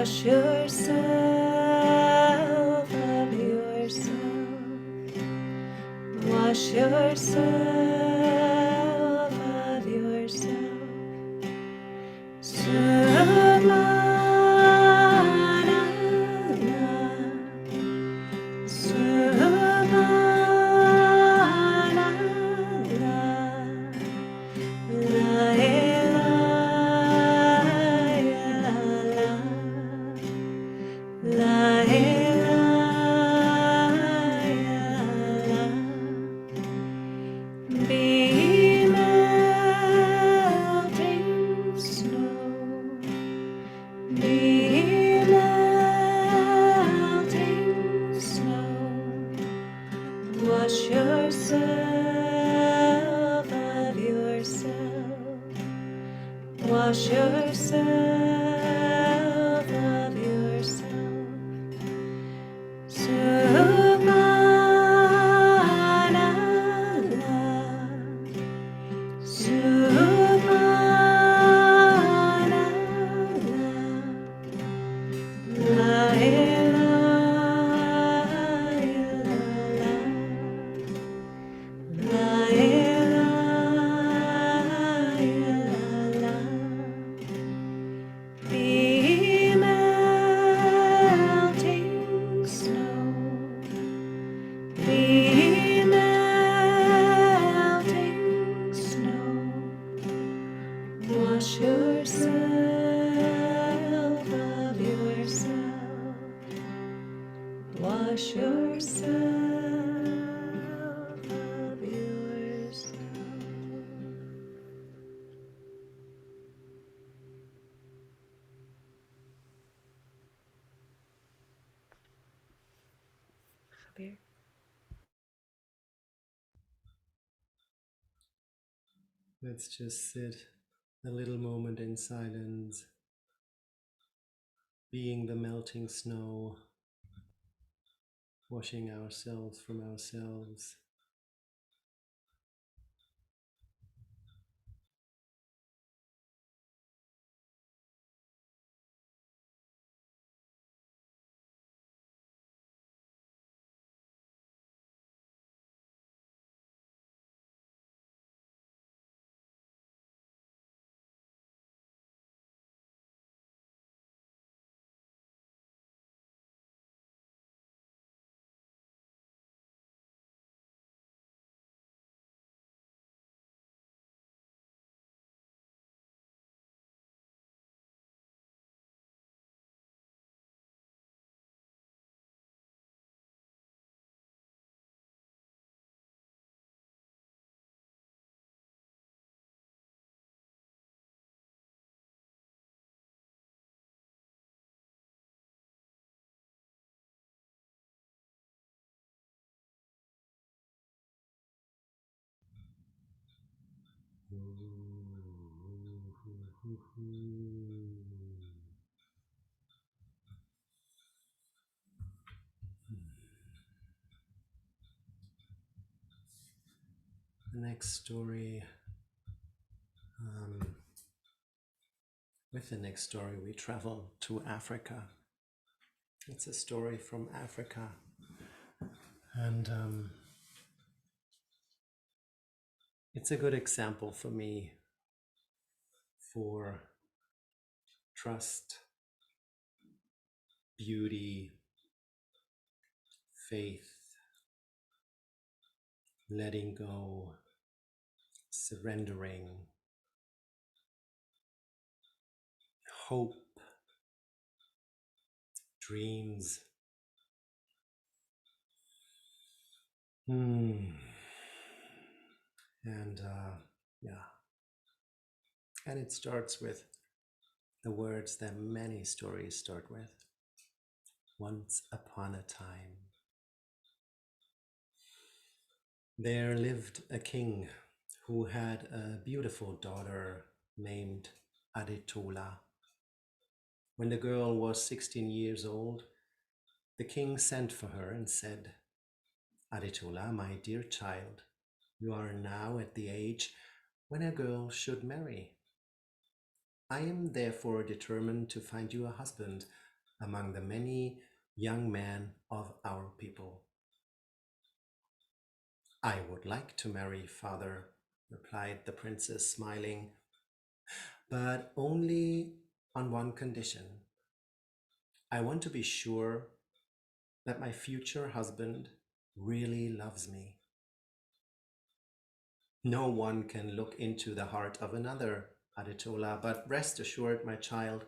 Wash yourself of yourself. Wash yourself of yourself. Subhanallah. Subhanallah. La ilaha illallah. La ilaha illallah. Be melting snow. Be melting snow. Wash yourself of yourself. Wash yourself of yourself. Subhanallah. Subhanallah. La ilaha illallah. La ilaha illallah. Be melting snow. Be melting snow. Wash yourself of yourself. Wash yourself of yourself. Khabir? Let's just sit a little moment in silence, being the melting snow, washing ourselves from ourselves. The next story, with the next story, we travel to Africa. It's a story from Africa, and it's a good example for me for trust, beauty, faith, letting go, surrendering, hope, dreams. And yeah, and it starts with the words that many stories start with. Once upon a time, there lived a king who had a beautiful daughter named Adetola. When the girl was 16 years old, the king sent for her and said, Adetola, my dear child, you are now at the age when a girl should marry. I am therefore determined to find you a husband among the many young men of our people. I would like to marry, father, replied the princess, smiling, but only on one condition. I want to be sure that my future husband really loves me. No one can look into the heart of another, Aditola, but rest assured, my child,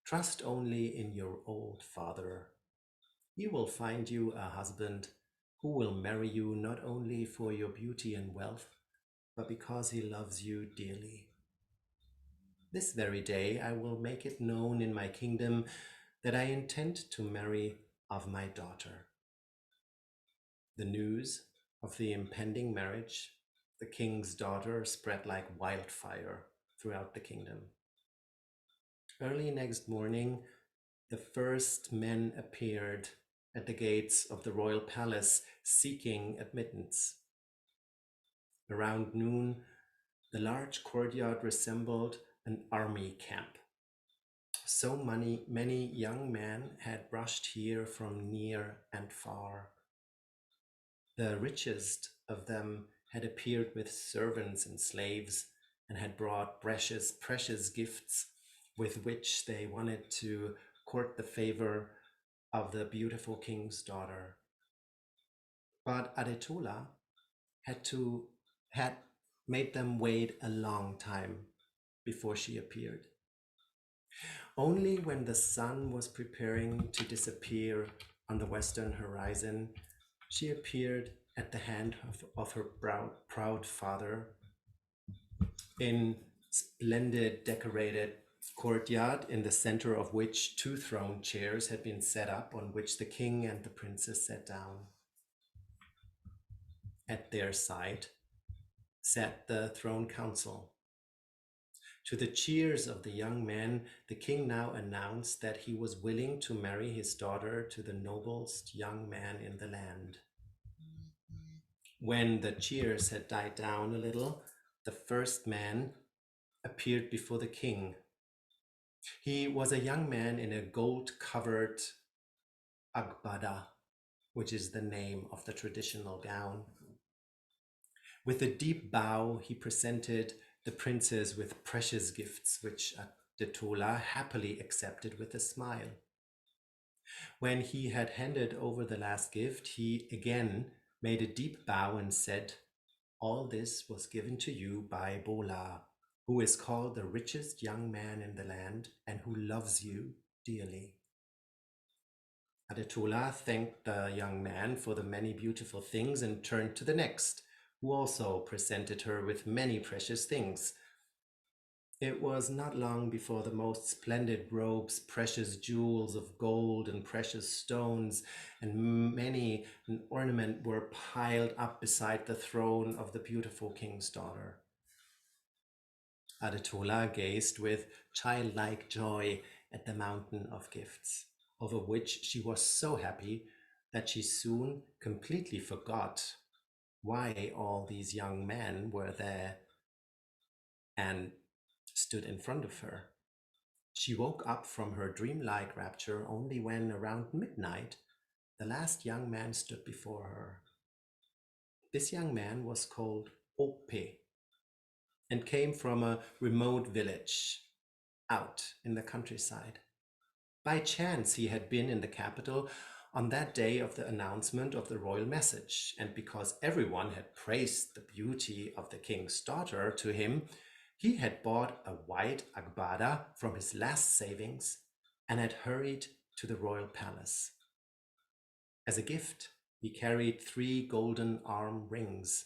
trust only in your old father. He will find you a husband who will marry you not only for your beauty and wealth, but because he loves you dearly. This very day I will make it known in my kingdom that I intend to marry of my daughter. The news of the impending marriage, the king's daughter, spread like wildfire throughout the kingdom. Early next morning, the first men appeared at the gates of the royal palace seeking admittance. Around noon, the large courtyard resembled an army camp. So many young men had rushed here from near and far. The richest of them had appeared with servants and slaves and had brought precious gifts with which they wanted to court the favor of the beautiful king's daughter. But Adetola had made them wait a long time before she appeared. Only when the sun was preparing to disappear on the western horizon, she appeared at the hand of her proud father in splendid decorated courtyard, in the center of which two throne chairs had been set up, on which the king and the princess sat down. At their side sat the throne council. To the cheers of the young men, the king now announced that he was willing to marry his daughter to the noblest young man in the land. When the cheers had died down a little, the first man appeared before the king. He was a young man in a gold-covered agbada, which is the name of the traditional gown. With a deep bow, he presented the princess with precious gifts, which Adetola happily accepted with a smile. When he had handed over the last gift, he again made a deep bow and said, "All this was given to you by Bola, who is called the richest young man in the land and who loves you dearly." Adetola thanked the young man for the many beautiful things and turned to the next, who also presented her with many precious things. It was not long before the most splendid robes, precious jewels of gold and precious stones, and many an ornament were piled up beside the throne of the beautiful king's daughter. Adetola gazed with childlike joy at the mountain of gifts, over which she was so happy that she soon completely forgot why all these young men were there and stood in front of her. She woke up from her dreamlike rapture only when, around midnight, the last young man stood before her. This young man was called Ope and came from a remote village out in the countryside. By chance, he had been in the capital on that day of the announcement of the royal message, and because everyone had praised the beauty of the king's daughter to him, he had bought a white agbada from his last savings and had hurried to the royal palace. As a gift, he carried 3 golden arm rings,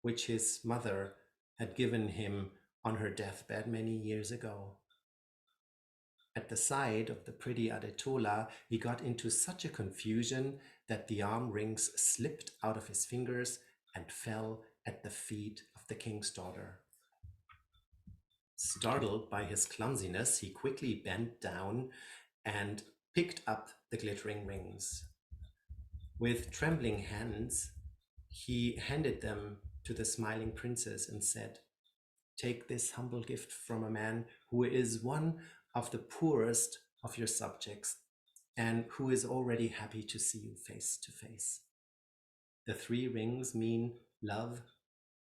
which his mother had given him on her deathbed many years ago. At the sight of the pretty Adetola, he got into such a confusion that the arm rings slipped out of his fingers and fell at the feet of the king's daughter. Startled by his clumsiness, he quickly bent down and picked up the glittering rings. With trembling hands, he handed them to the smiling princess and said, "Take this humble gift from a man who is one of the poorest of your subjects. and who is already happy to see you face to face. The 3 rings mean love,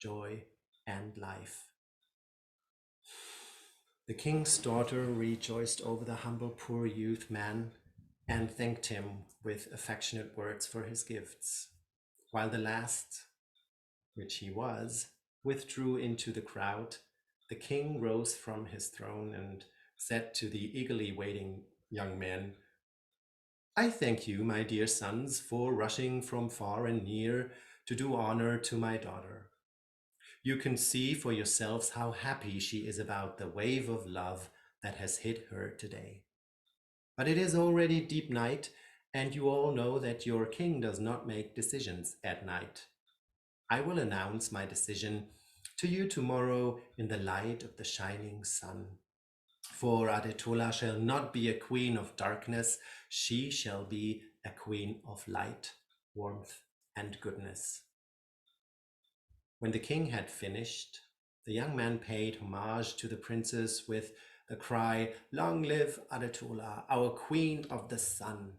joy, and life. The king's daughter rejoiced over the humble poor youth man and thanked him with affectionate words for his gifts, while the last, which he was, withdrew into the crowd. The king rose from his throne and said to the eagerly waiting young men, "I thank you, my dear sons, for rushing from far and near to do honor to my daughter. You can see for yourselves how happy she is about the wave of love that has hit her today. But it is already deep night, and you all know that your king does not make decisions at night. I will announce my decision to you tomorrow in the light of the shining sun. For Adetola shall not be a queen of darkness, she shall be a queen of light, warmth, and goodness." When the king had finished, the young man paid homage to the princess with the cry, "Long live Adetola, our queen of the sun."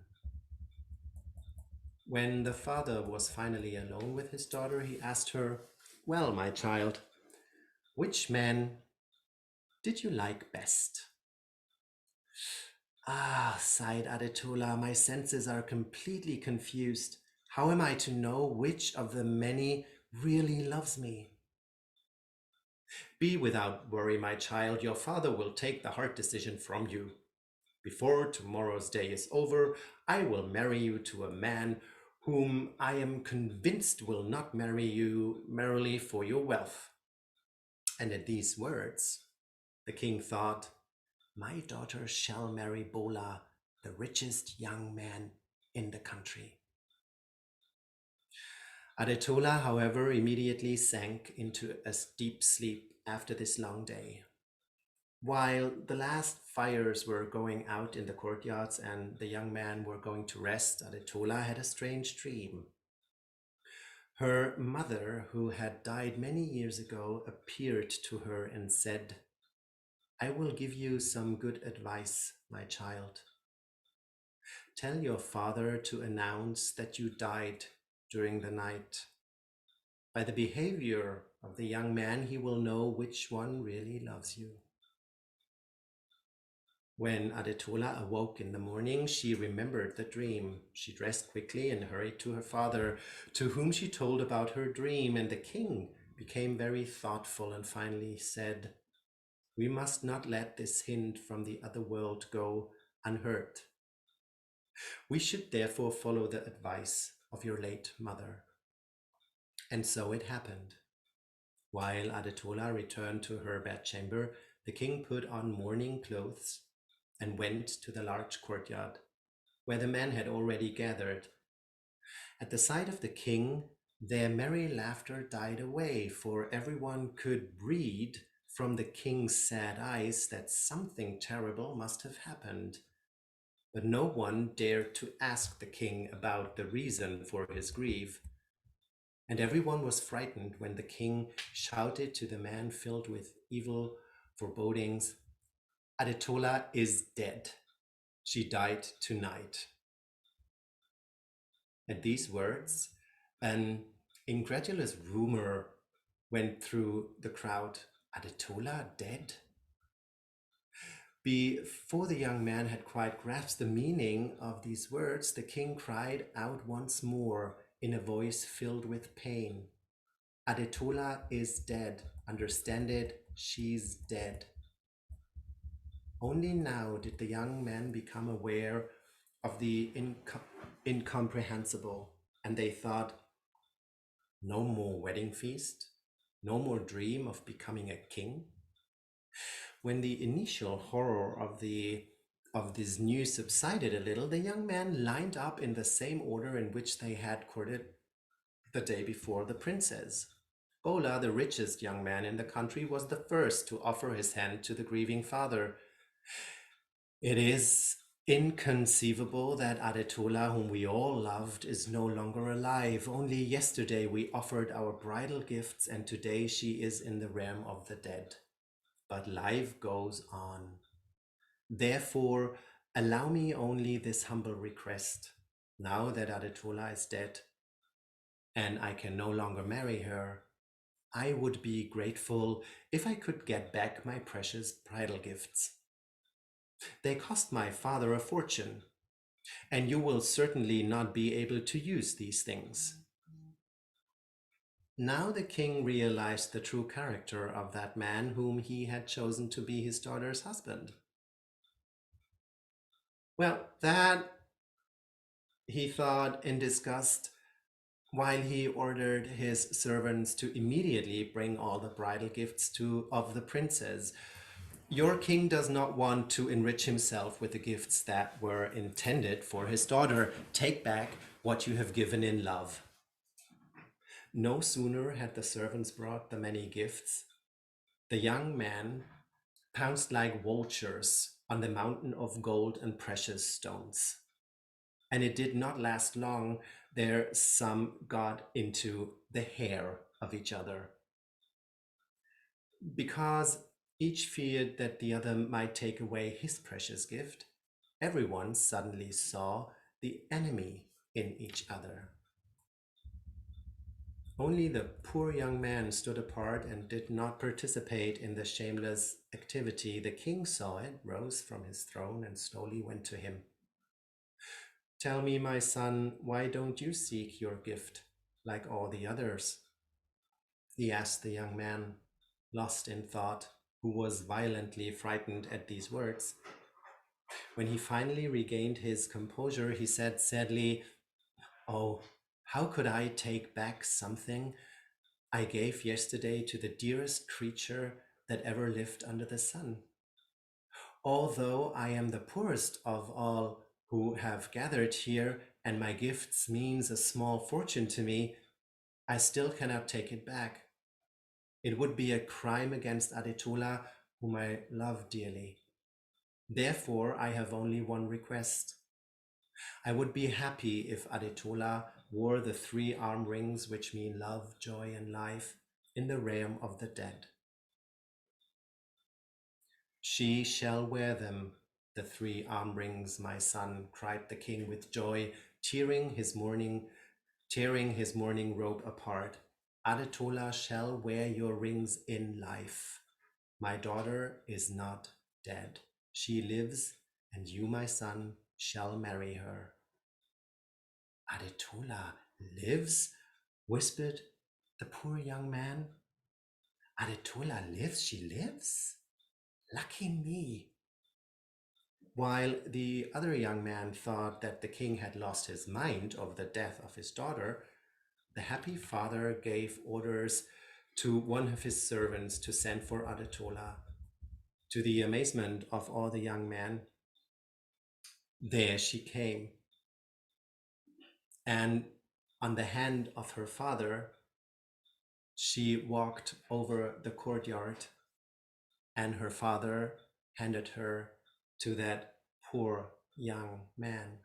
When the father was finally alone with his daughter, he asked her, "Well, my child, which man did you like best?" "Ah," sighed Adetola, "my senses are completely confused. How am I to know which of the many really loves me?" "Be without worry, my child. Your father will take the hard decision from you. Before tomorrow's day is over, I will marry you to a man whom I am convinced will not marry you merely for your wealth." And at these words, the king thought, "My daughter shall marry Bola, the richest young man in the country." Adetola, however, immediately sank into a deep sleep after this long day. While the last fires were going out in the courtyards and the young men were going to rest, Adetola had a strange dream. Her mother, who had died many years ago, appeared to her and said, "I will give you some good advice, my child. Tell your father to announce that you died during the night. By the behavior of the young man, he will know which one really loves you." When Adetola awoke in the morning, she remembered the dream. She dressed quickly and hurried to her father, to whom she told about her dream, and the king became very thoughtful and finally said, "We must not let this hint from the other world go unheard. We should therefore follow the advice of your late mother." And so it happened. While Adetola returned to her bedchamber, the king put on mourning clothes and went to the large courtyard, where the men had already gathered. At the sight of the king, their merry laughter died away, for everyone could read from the king's sad eyes that something terrible must have happened. But no one dared to ask the king about the reason for his grief. And everyone was frightened when the king shouted to the man filled with evil forebodings, "Adetola is dead. She died tonight." At these words, an incredulous rumor went through the crowd. "Adetola dead?" Before the young man had quite grasped the meaning of these words, the king cried out once more in a voice filled with pain, "Adetola is dead. Understand it, she's dead." Only now did the young men become aware of the incomprehensible, and they thought, no more wedding feast, no more dream of becoming a king. When the initial horror of this news subsided a little, the young men lined up in the same order in which they had courted the day before the princess. Bola, the richest young man in the country, was the first to offer his hand to the grieving father. "It is inconceivable that Adetola, whom we all loved, is no longer alive. Only yesterday we offered our bridal gifts, and today she is in the realm of the dead. But life goes on. Therefore, Allow me only this humble request. Now that Adetola is dead and I can no longer marry her, I would be grateful if I could get back my precious bridal gifts. They cost my father a fortune, and you will certainly not be able to use these things. Now the king realized the true character of that man whom he had chosen to be his daughter's husband. Well, that, he thought in disgust, while he ordered his servants to immediately bring all the bridal gifts of the princess. Your king does not want to enrich himself with the gifts that were intended for his daughter. Take back what you have given in love. No sooner had the servants brought the many gifts, the young man pounced like vultures on the mountain of gold and precious stones. And it did not last long. There some got into the hair of each other, because each feared that the other might take away his precious gift. Everyone suddenly saw the enemy in each other. Only the poor young man stood apart and did not participate in the shameless activity. The king saw it, rose from his throne, and slowly went to him. Tell me, my son, why don't you seek your gift like all the others? He asked the young man, lost in thought, who was violently frightened at these words. When he finally regained his composure, he said sadly, "Oh, how could I take back something I gave yesterday to the dearest creature that ever lived under the sun? Although I am the poorest of all who have gathered here, and my gifts means a small fortune to me, I still cannot take it back. It would be a crime against Adetola, whom I love dearly. Therefore, I have only one request. I would be happy if Adetola wore the 3 arm rings which mean love, joy, and life in the realm of the dead. She shall wear them, the 3 arm rings, my son," cried the king with joy, tearing his mourning robe apart. "Adetola shall wear your rings in life. My daughter is not dead. She lives, and you, my son, shall marry her." "Adetola lives?" whispered the poor young man. "Adetola lives? She lives? Lucky me." While the other young man thought that the king had lost his mind over the death of his daughter, the happy father gave orders to one of his servants to send for Adetola. To the amazement of all the young men, there she came, and on the hand of her father, she walked over the courtyard, and her father handed her to that poor young man.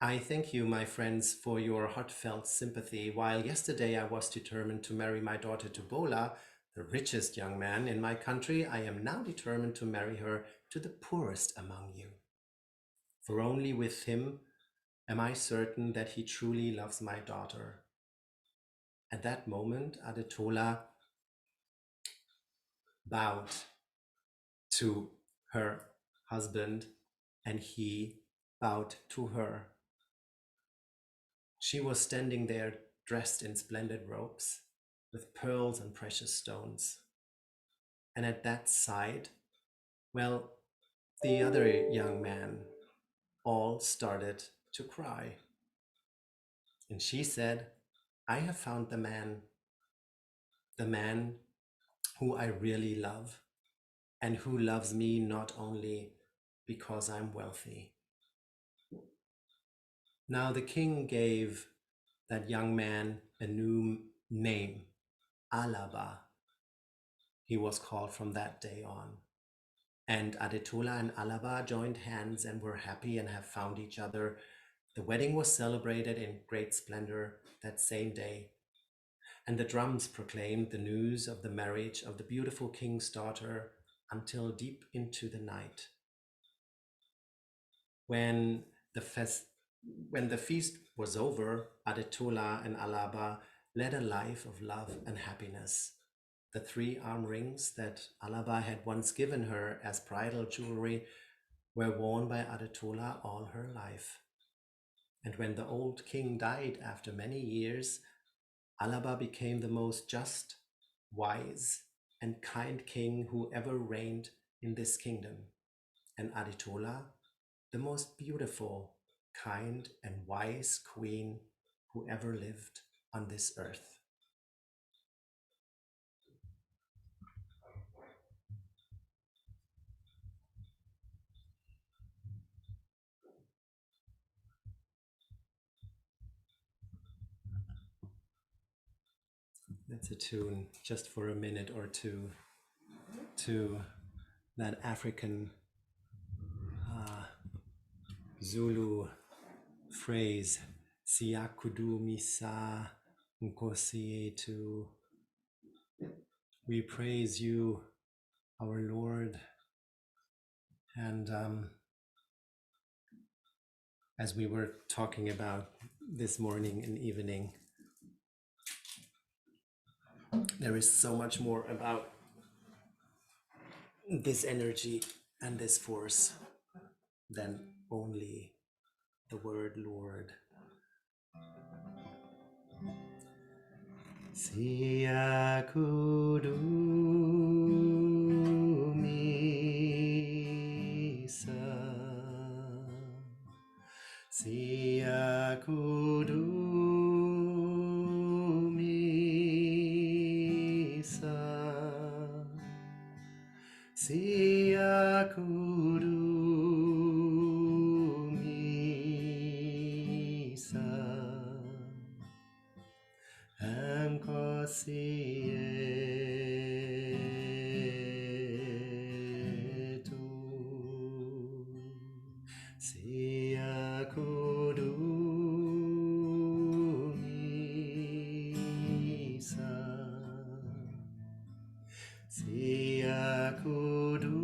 I thank you, my friends, for your heartfelt sympathy. While yesterday I was determined to marry my daughter to Bola, the richest young man in my country, I am now determined to marry her to the poorest among you. For only with him am I certain that he truly loves my daughter. At that moment, Adetola bowed to her husband, and he bowed to her. She was standing there dressed in splendid robes with pearls and precious stones. And at that sight, well, the other young men all started to cry. And she said, "I have found the man who I really love, and who loves me not only because I'm wealthy." Now the king gave that young man a new name, Alaba. He was called from that day on. And Adetola and Alaba joined hands and were happy and have found each other. The wedding was celebrated in great splendor that same day, and the drums proclaimed the news of the marriage of the beautiful king's daughter until deep into the night. When the fest when the feast was over, Adetola and Alaba led a life of love and happiness. The 3 arm rings that Alaba had once given her as bridal jewelry were worn by Adetola all her life. And when the old king died after many years, Alaba became the most just, wise, and kind king who ever reigned in this kingdom, and Aditola, the most beautiful, kind, and wise queen who ever lived on this earth. That's a tune just for a minute or two to that African Zulu phrase, Siakudu Misa Nkosietu. We praise you, our Lord. And as we were talking about this morning and evening, there is so much more about this energy and this force than only the word Lord. Siakudu misa, siakudu misa, siakudu misa. Ankosietu siakudu misa, siakudu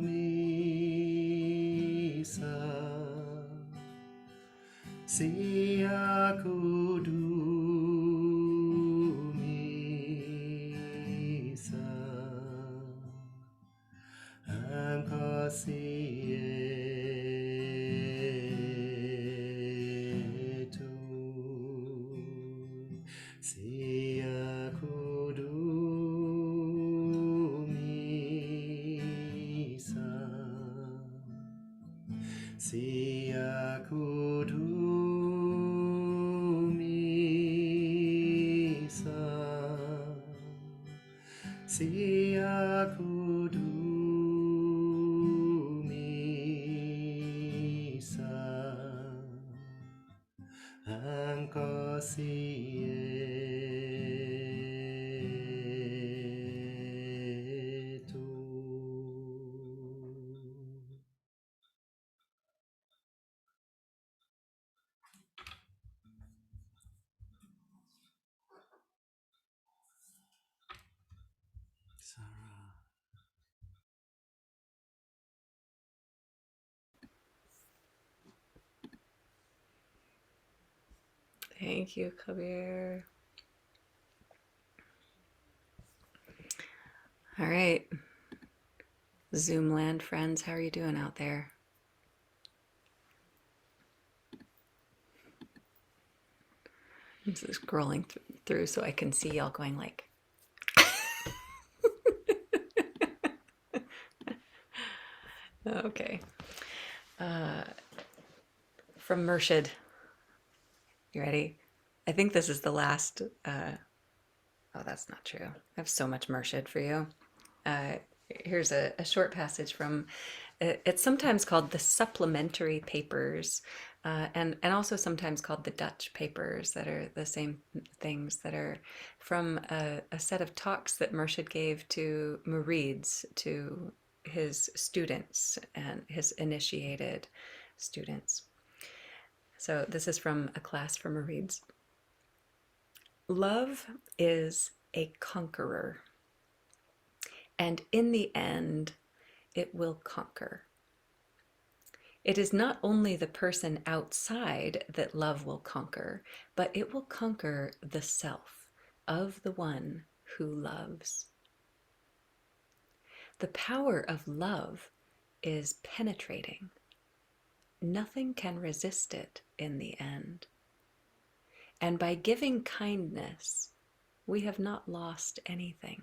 misa, siakudu misa, ankosietu siakudu misa, siakudu misa, siakudu misa, ankosietu. Sára. Thank you, Khabir. All right, Zoom land friends, how are you doing out there? I'm just scrolling through so I can see y'all going like. Okay. From Murshid. You ready? I think this is the last. Oh, that's not true. I have so much Murshid for you. Here's a short passage from. It's sometimes called the Supplementary Papers, and also sometimes called the Dutch Papers, that are the same things, that are from a set of talks that Murshid gave to Murids, to his students and his initiated students. So this is from a class for Murids. Love is a conqueror, and in the end, it will conquer. It is not only the person outside that love will conquer, but it will conquer the self of the one who loves. The power of love is penetrating. Nothing can resist it in the end. And by giving kindness, we have not lost anything.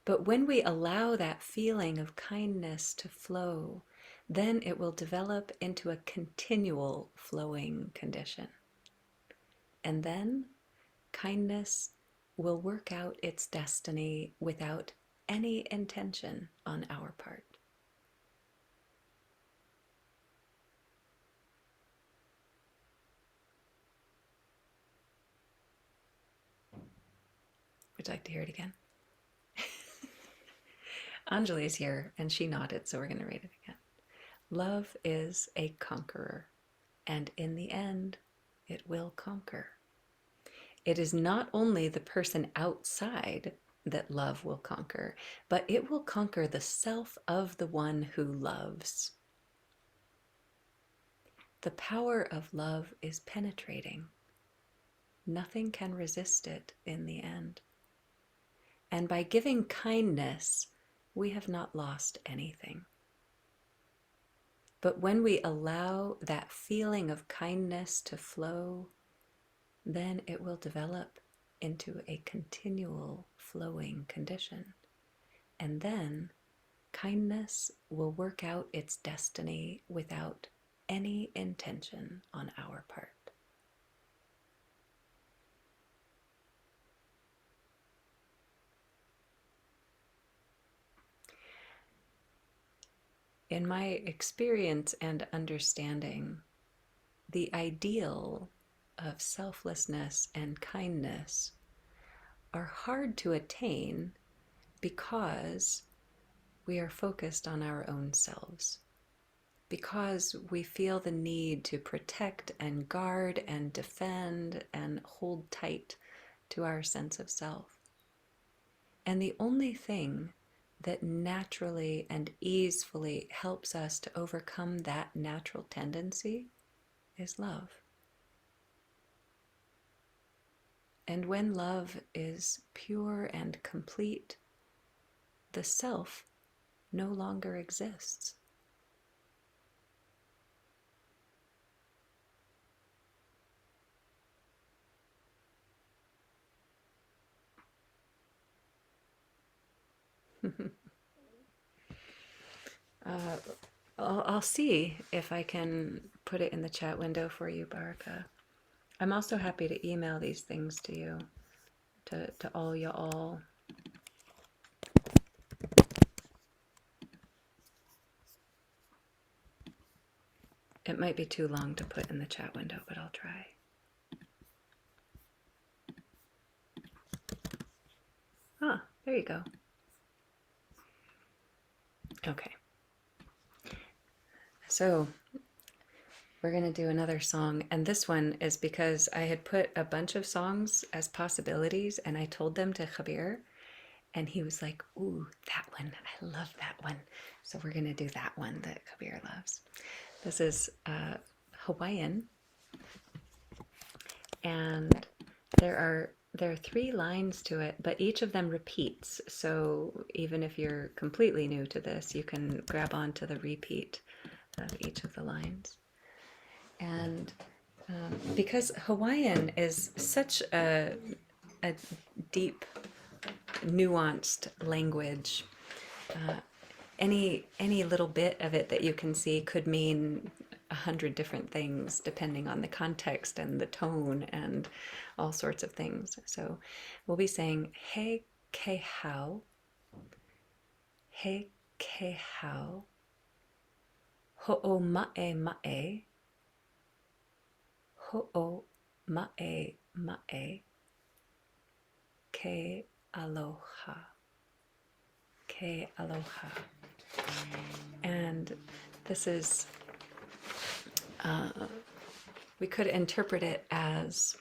But when we allow that feeling of kindness to flow, then it will develop into a continual flowing condition. And then kindness will work out its destiny without any intention on our part. Would you like to hear it again? Anjali is here and she nodded, so we're going to read it again. Love is a conqueror, and in the end, it will conquer. It is not only the person outside that love will conquer, but it will conquer the self of the one who loves. The power of love is penetrating. Nothing can resist it in the end. And by giving kindness, we have not lost anything. But when we allow that feeling of kindness to flow, then it will develop into a continual flowing condition. And then kindness will work out its destiny without any intention on our part. In my experience and understanding, the ideal of selflessness and kindness are hard to attain because we are focused on our own selves, because we feel the need to protect and guard and defend and hold tight to our sense of self. And the only thing that naturally and easily helps us to overcome that natural tendency is love. And when love is pure and complete, the self no longer exists. I'll see if I can put it in the chat window for you, Baraka. I'm also happy to email these things to you, to all y'all. It might be too long to put in the chat window, but I'll try. Ah, there you go. Okay. So we're going to do another song. And this one is because I had put a bunch of songs as possibilities and I told them to Khabir. And he was like, ooh, that one. I love that one. So we're going to do that one that Khabir loves. This is Hawaiian. And there are 3 lines to it, but each of them repeats. So even if you're completely new to this, you can grab onto the repeat of each of the lines. And because Hawaiian is such a deep, nuanced language, any little bit of it that you can see could mean 100 different things depending on the context and the tone and all sorts of things. So we'll be saying he ke hao, ho'o ma'e ma'e, ho'o ma'e ma'e, ke aloha, ke aloha. And this is, we could interpret it as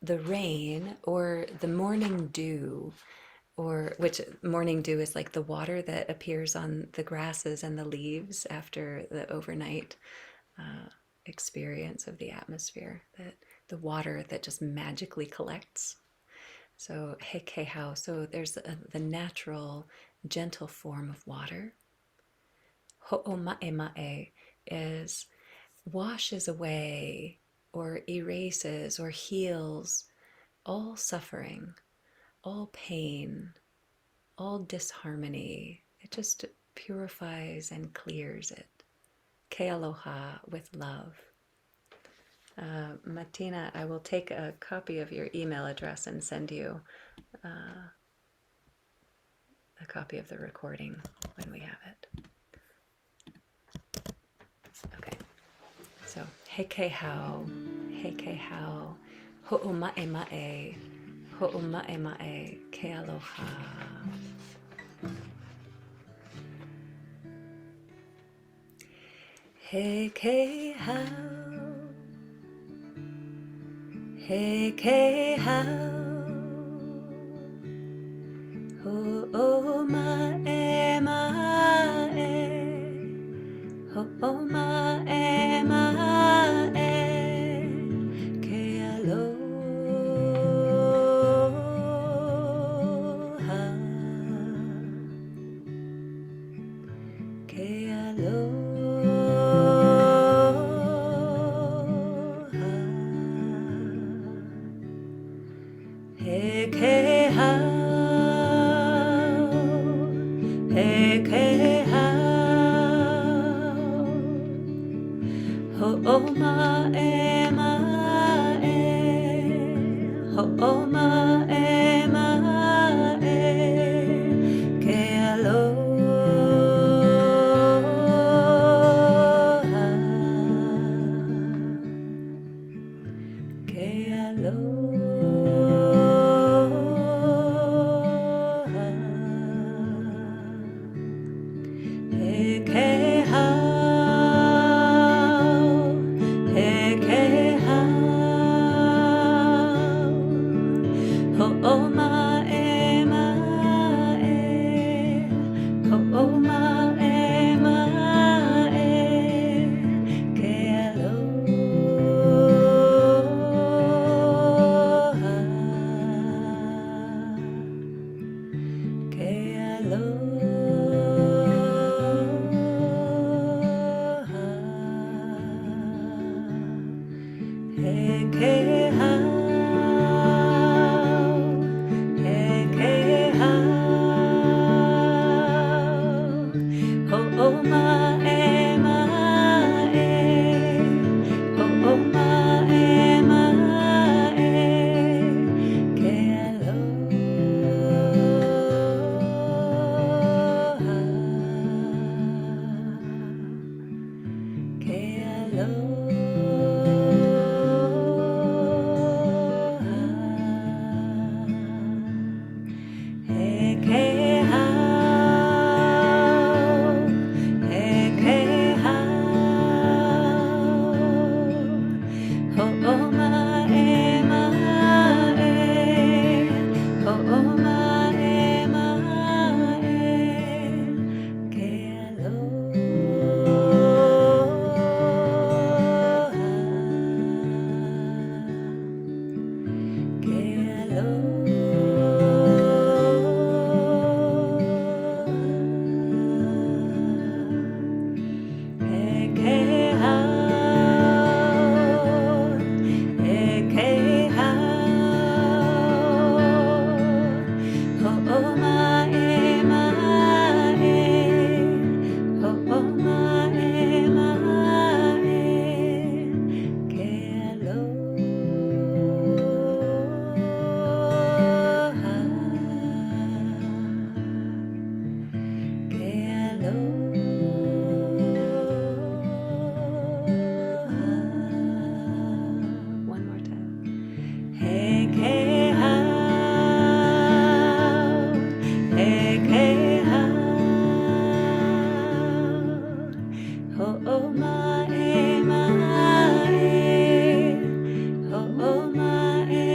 the rain or the morning dew or which morning dew is like the water that appears on the grasses and the leaves after the overnight experience of the atmosphere, that the water that just magically collects. So hekehau, so there's the natural, gentle form of water. Ho'oma'e is washes away or erases or heals all suffering, all pain, all disharmony. It just purifies and clears it. Ke aloha, with love. Martina, I will take a copy of your email address and send you a copy of the recording when we have it. Okay, so hekehau, hekehau, ho'oma'e, ho'oma'e, ke aloha. Hekehau, hekehau, ho'oma'e, ho'oma'e, ke aloha, ke aloha, hekehau, hekehau, ho'oma'e, ho'oma'e, ke aloha, ke aloha, hekehau, hekehau, ho'oma'e, ho'oma'e, ke aloha, ke aloha, hekehau, hekehau, ho'oma'e, ho'oma'e, ke aloha, ke aloha, hekehau, hekehau, ho'oma'e, ho'oma'e, ke aloha, ke aloha, hekehau, hekehau, ho'oma'e, ho'oma'e, ke aloha, ke aloha. One more time. Hekehau, hekehau, ho'oma'e, ho'oma'e,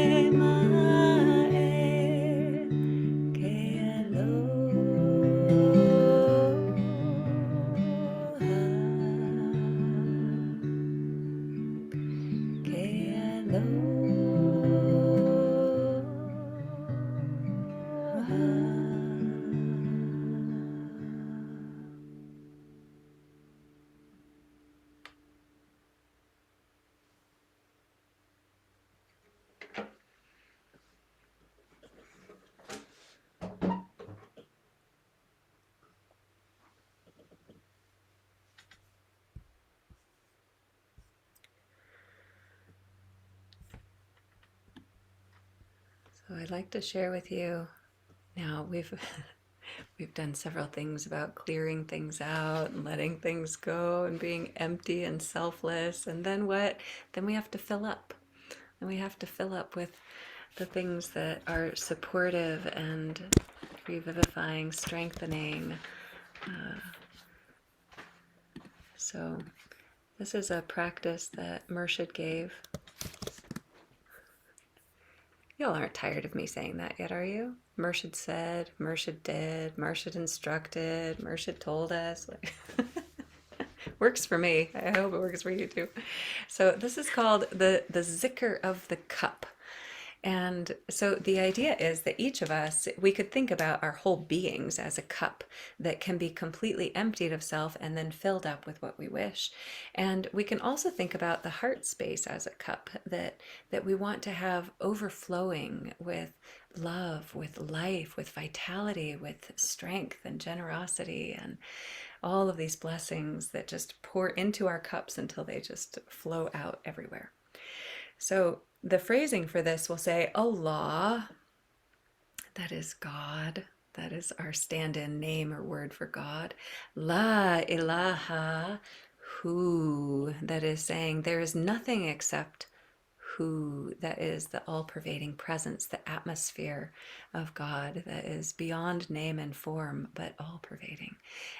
ke So I'd like to share with you now. We've done several things about clearing things out and letting things go and being empty and selfless. And then what? Then we have to fill up. And we have to fill up with the things that are supportive and revivifying, strengthening. So this is a practice that Murshid gave. Y'all aren't tired of me saying that yet, are you? Murshid said, Murshid did, Murshid instructed, Murshid told us. Like, works for me. I hope it works for you too. So this is called the zikr of the cup. And so the idea is that each of us, we could think about our whole beings as a cup that can be completely emptied of self and then filled up with what we wish. And we can also think about the heart space as a cup that we want to have overflowing with love, with life, with vitality, with strength and generosity and all of these blessings that just pour into our cups until they just flow out everywhere. So the phrasing for this will say, Allah, that is God. That is our stand-in name or word for God. La ilaha, who, that is saying there is nothing except who, that is the all-pervading presence, the atmosphere of God that is beyond name and form, but all-pervading.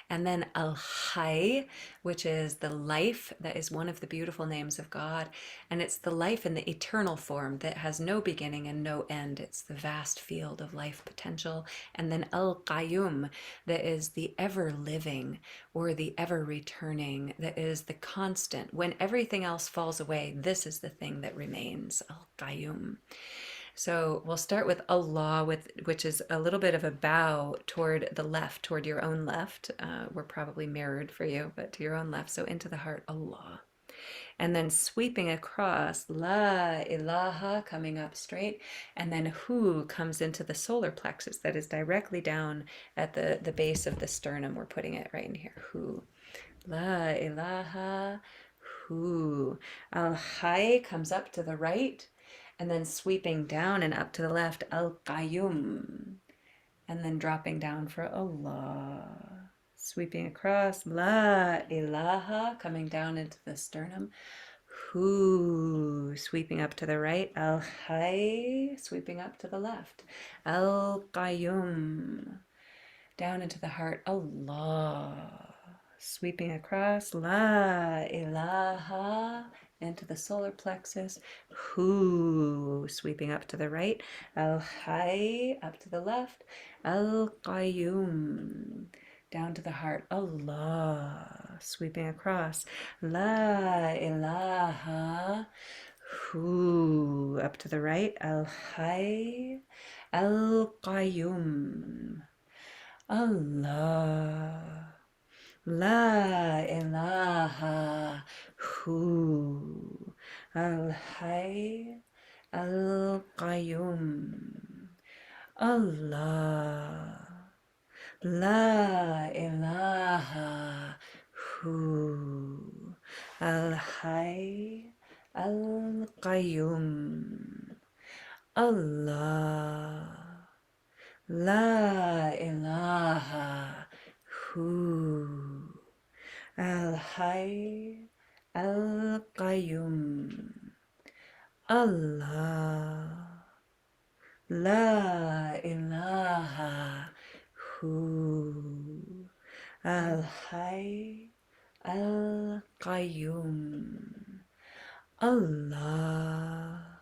And then Al-Hay, which is the life, that is one of the beautiful names of God, and it's the life in the eternal form that has no beginning and no end. It's the vast field of life potential. And then Al-Qayyum, that is the ever-living or the ever-returning, that is the constant. When everything else falls away, this is the thing that remains. Al-Qayyum. So we'll start with Allah, which is a little bit of a bow toward the left, toward your own left. We're probably mirrored for you, but to your own left. So into the heart, Allah. And then sweeping across, La ilaha, coming up straight. And then Hu comes into the solar plexus that is directly down at the base of the sternum. We're putting it right in here, Hu. La ilaha, Hu. Al-Hay comes up to the right, and then sweeping down and up to the left, Al-Qayyum. And then dropping down for Allah. Sweeping across, La ilaha, coming down into the sternum. Hu, sweeping up to the right. Al-Hay, sweeping up to the left. Al-Qayyum, down into the heart. Allah, sweeping across. La ilaha, into the solar plexus. Hu, sweeping up to the right. Al-Hay, up to the left. Al-Qayyum, down to the heart. Allah, sweeping across. La ilaha, Hu, up to the right. Al-Hay, Al-Qayyum, Allah. La ilaha, Hu, Al-Hay, Al-Qayyum, Allah. La ilaha, Hu, Al-Hay, Al-Qayyum, Allah. La ilaha, Hu, Al-Hay, Al-Qayyum, Allah. La ilaha, Hu, Al-Hay, Al-Qayyum, Allah.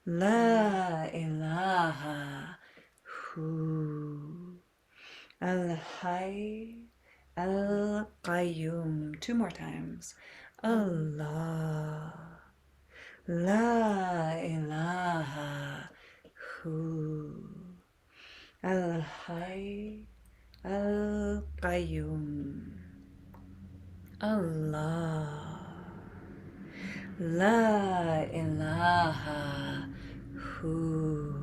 La ilaha, Hu, Al-Hay, Al-Qayyum. Two more times. Allah. La ilaha, Hu, Al-Hay, Al-Qayyum, Allah. La ilaha, Hu,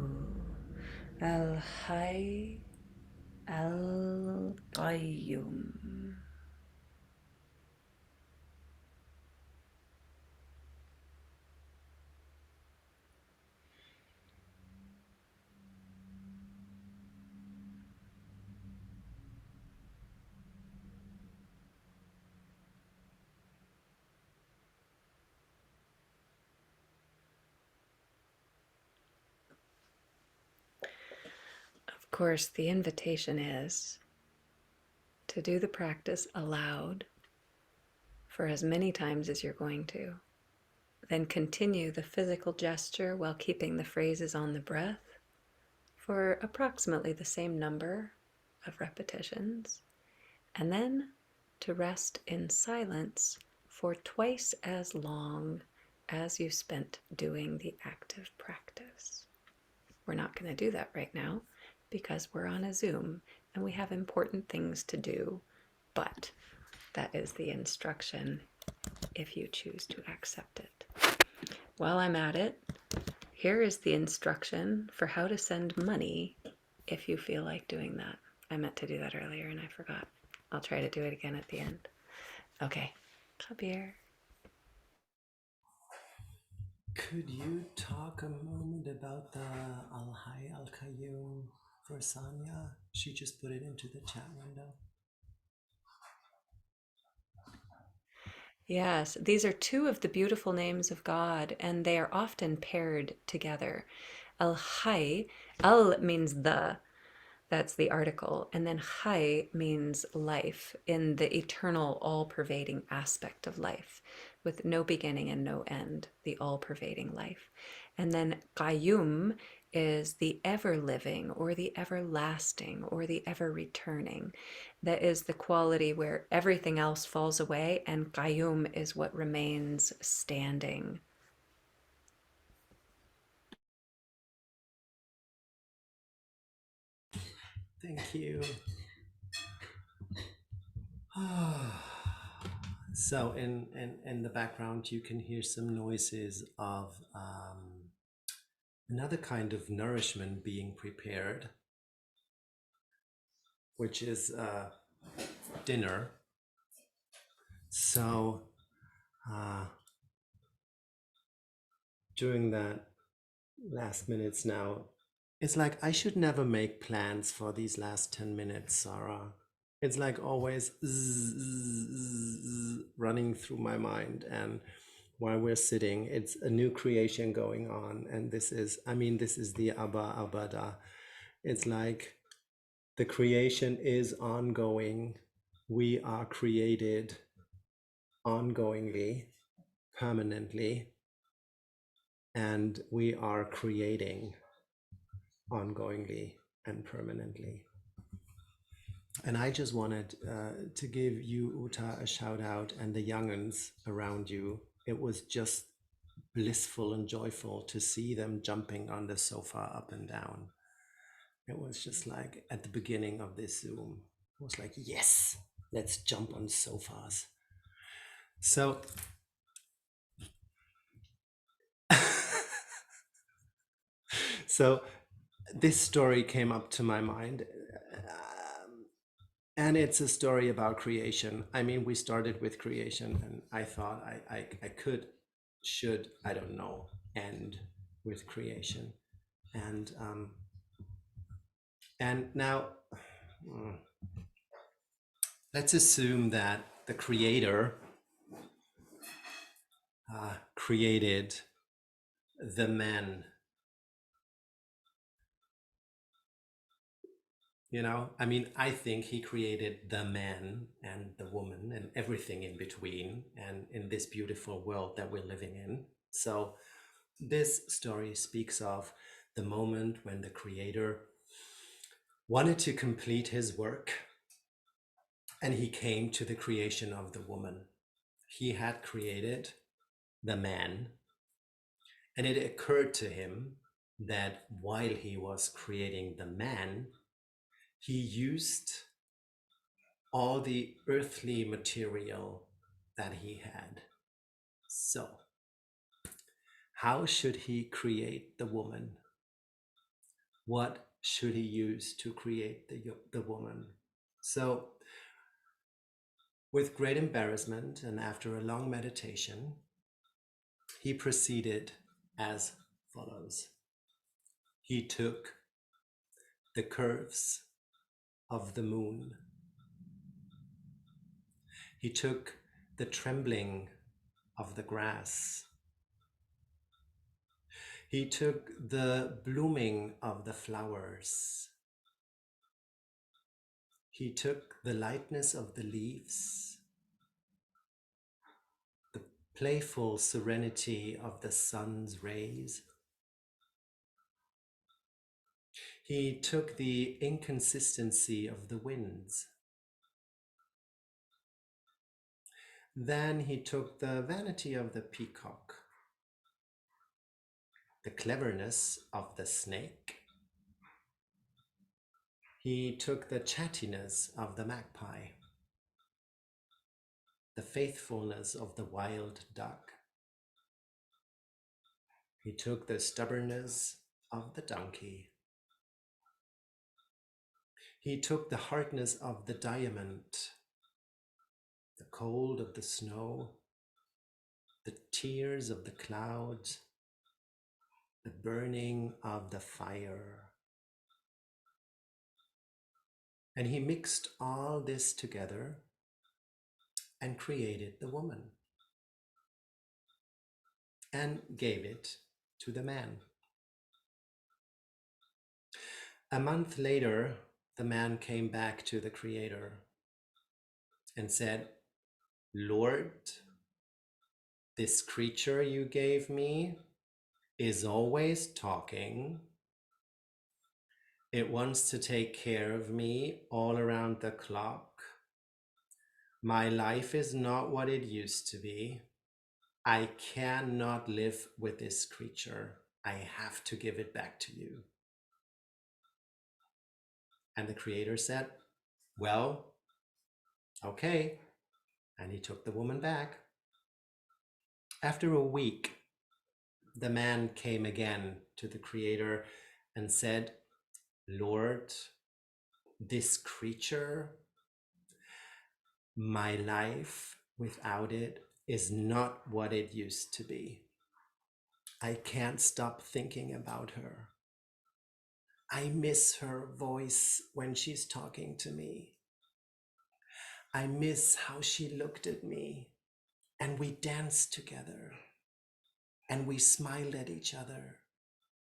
Al-Hay, Al-Qayyum. course, the invitation is to do the practice aloud for as many times as you're going to. Then continue the physical gesture while keeping the phrases on the breath for approximately the same number of repetitions. And then to rest in silence for twice as long as you spent doing the active practice. We're not going to do that right now because we're on a Zoom and we have important things to do, but that is the instruction if you choose to accept it. While I'm at it, here is the instruction for how to send money if you feel like doing that. I meant to do that earlier and I forgot. I'll try to do it again at the end. Okay, Khabir. Could you talk a moment about the Al-Hay Al-Qayyum for Sanya? She just put it into the chat window. Yes, these are two of the beautiful names of God, and they are often paired together. Al-Hay, Al means the, that's the article, and then Hay means life in the eternal, all-pervading aspect of life, with no beginning and no end, the all-pervading life. And then Qayyum is the ever-living or the everlasting or the ever-returning. That is the quality where everything else falls away and Qayyum is what remains standing. Thank you. So in the background, you can hear some noises of another kind of nourishment being prepared, which is dinner. So during that last minutes now, it's like I should never make plans for these last 10 minutes, Sára. It's like always running through my mind, and while we're sitting, it's a new creation going on. And this is the Abba Abada. It's like the creation is ongoing. We are created ongoingly, permanently, and we are creating ongoingly and permanently. And I just wanted to give you, Uta, a shout out and the young'uns around you. It was just blissful and joyful to see them jumping on the sofa up and down. It was just like at the beginning of this Zoom, it was like, yes, let's jump on sofas. So so this story came up to my mind, and it's a story about creation. I mean, we started with creation, and I thought I should, I don't know, end with creation. And now let's assume that the creator created the man. You know, I mean, I think he created the man and the woman and everything in between, and in this beautiful world that we're living in. So this story speaks of the moment when the creator wanted to complete his work, and he came to the creation of the woman. He had created the man, and it occurred to him that while he was creating the man, he used all the earthly material that he had. So, how should he create the woman? What should he use to create the woman? So, with great embarrassment and after a long meditation, he proceeded as follows. He took the curves of the moon. He took the trembling of the grass. He took the blooming of the flowers. He took the lightness of the leaves, the playful serenity of the sun's rays. He took the inconsistency of the winds. Then he took the vanity of the peacock, the cleverness of the snake. He took the chattiness of the magpie, the faithfulness of the wild duck. He took the stubbornness of the donkey. He took the hardness of the diamond, the cold of the snow, the tears of the clouds, the burning of the fire. And he mixed all this together and created the woman and gave it to the man. A month later, the man came back to the Creator and said, "Lord, this creature you gave me is always talking. It wants to take care of me all around the clock. My life is not what it used to be. I cannot live with this creature. I have to give it back to you." And the Creator said, "Well, okay." And he took the woman back. After a week, the man came again to the Creator and said, "Lord, this creature, my life without it is not what it used to be. I can't stop thinking about her. I miss her voice when she's talking to me. I miss how she looked at me and we danced together and we smiled at each other,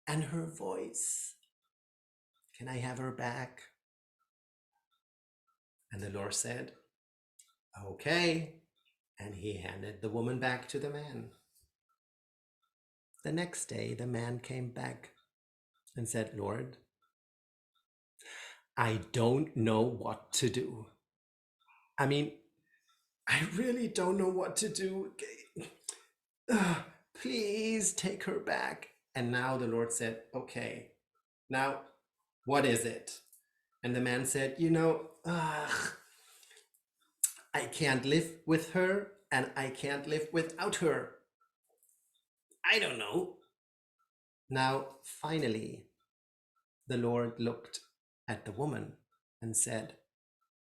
and her voice. Can I have her back?" And the Lord said, "Okay." And he handed the woman back to the man. The next day, the man came back and said, "Lord, I don't know what to do. I mean, I really don't know what to do. Please take her back." And now the Lord said, "Okay, now what is it?" And the man said, "I can't live with her and I can't live without her. I don't know." Now, finally, the Lord looked at the woman and said,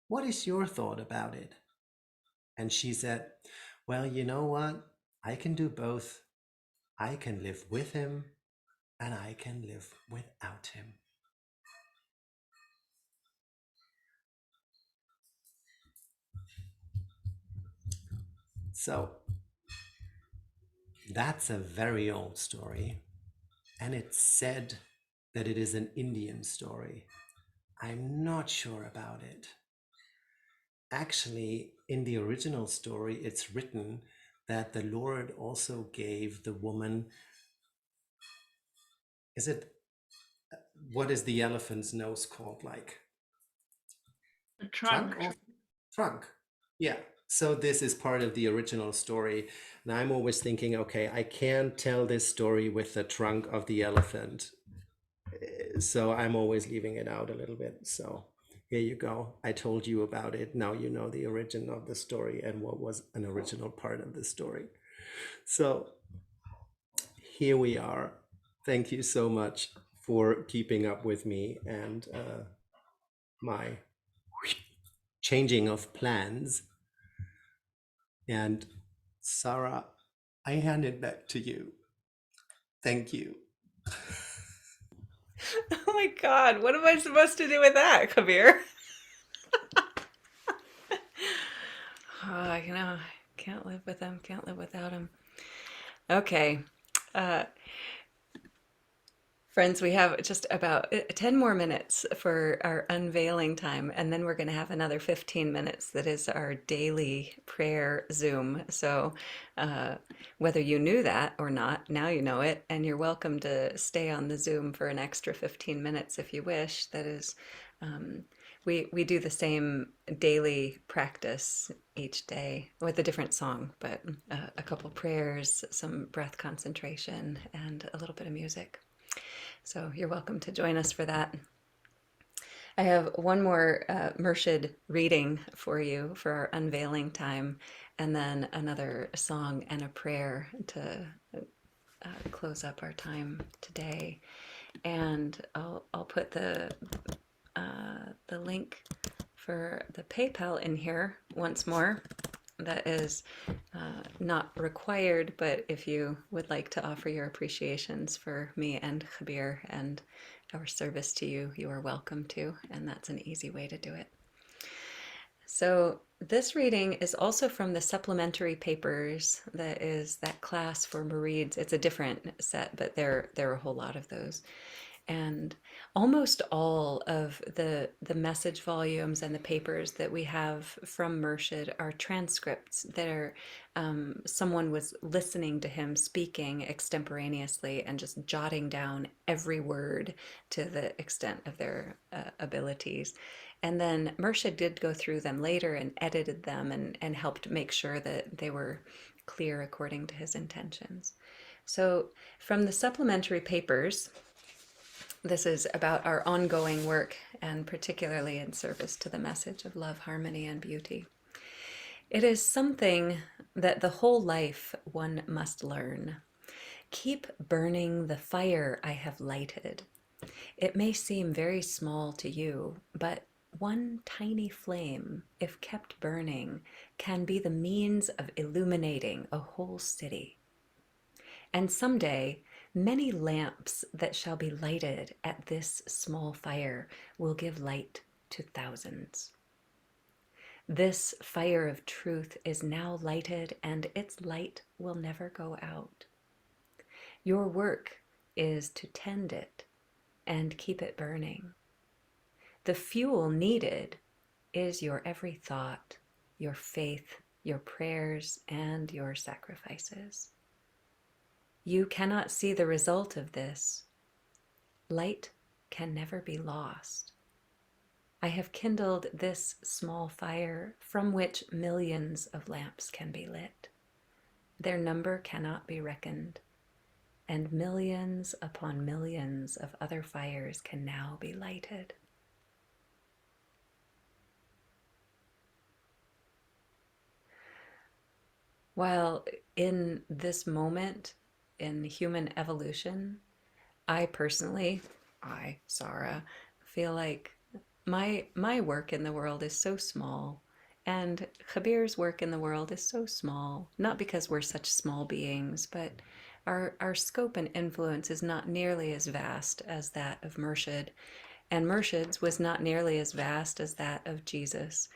"What is your thought about it?" And she said, "Well, you know what? I can do both. I can live with him and I can live without him." So that's a very old story. And it's said that it is an Indian story. I'm not sure about it. Actually, in the original story, it's written that the Lord also gave the woman, what is the elephant's nose called, like? The Trunk? trunk. Or trunk. Yeah. So this is part of the original story. And I'm always thinking, okay, I can't tell this story with the trunk of the elephant. So I'm always leaving it out a little bit. So here you go. I told you about it. Now you know the origin of the story and what was an original part of the story. So here we are. Thank you so much for keeping up with me and my changing of plans. And Sára, I hand it back to you. Thank you. Oh my God, what am I supposed to do with that, Khabir? I can't live with them, can't live without him. Okay. Uh, Friends, we have just about 10 more minutes for our unveiling time, and then we're going to have another 15 minutes that is our daily prayer Zoom. So, uh, whether you knew that or not, now you know it, and you're welcome to stay on the Zoom for an extra 15 minutes if you wish. That is, um, we do the same daily practice each day with a different song, but a couple prayers, some breath concentration, and a little bit of music. So you're welcome to join us for that. I have one more Murshid reading for you for our unveiling time, and then another song and a prayer to close up our time today. And I'll put the link for the PayPal in here once more. That is not required, but if you would like to offer your appreciations for me and Khabir and our service to you, you are welcome to, and that's an easy way to do it. So this reading is also from the supplementary papers. That is that class for Marids. It's a different set, but there are a whole lot of those. And almost all of the message volumes and the papers that we have from Murshid are transcripts that are someone was listening to him speaking extemporaneously and just jotting down every word to the extent of their abilities. And then Murshid did go through them later and edited them and helped make sure that they were clear according to his intentions. So from the supplementary papers, this is about our ongoing work, and particularly in service to the message of love, harmony, and beauty. It is something that the whole life one must learn. Keep burning the fire I have lighted. It may seem very small to you, but one tiny flame, if kept burning, can be the means of illuminating a whole city. And someday, many lamps that shall be lighted at this small fire will give light to thousands. This fire of truth is now lighted, and its light will never go out. Your work is to tend it and keep it burning. The fuel needed is your every thought, your faith, your prayers, and your sacrifices. You cannot see the result of this. Light can never be lost. I have kindled this small fire from which millions of lamps can be lit. Their number cannot be reckoned, and millions upon millions of other fires can now be lighted. While in this moment, in human evolution, I personally, Sára, feel like my work in the world is so small, and Khabir's work in the world is so small, not because we're such small beings, but our scope and influence is not nearly as vast as that of Murshid, and Murshid's was not nearly as vast as that of Jesus.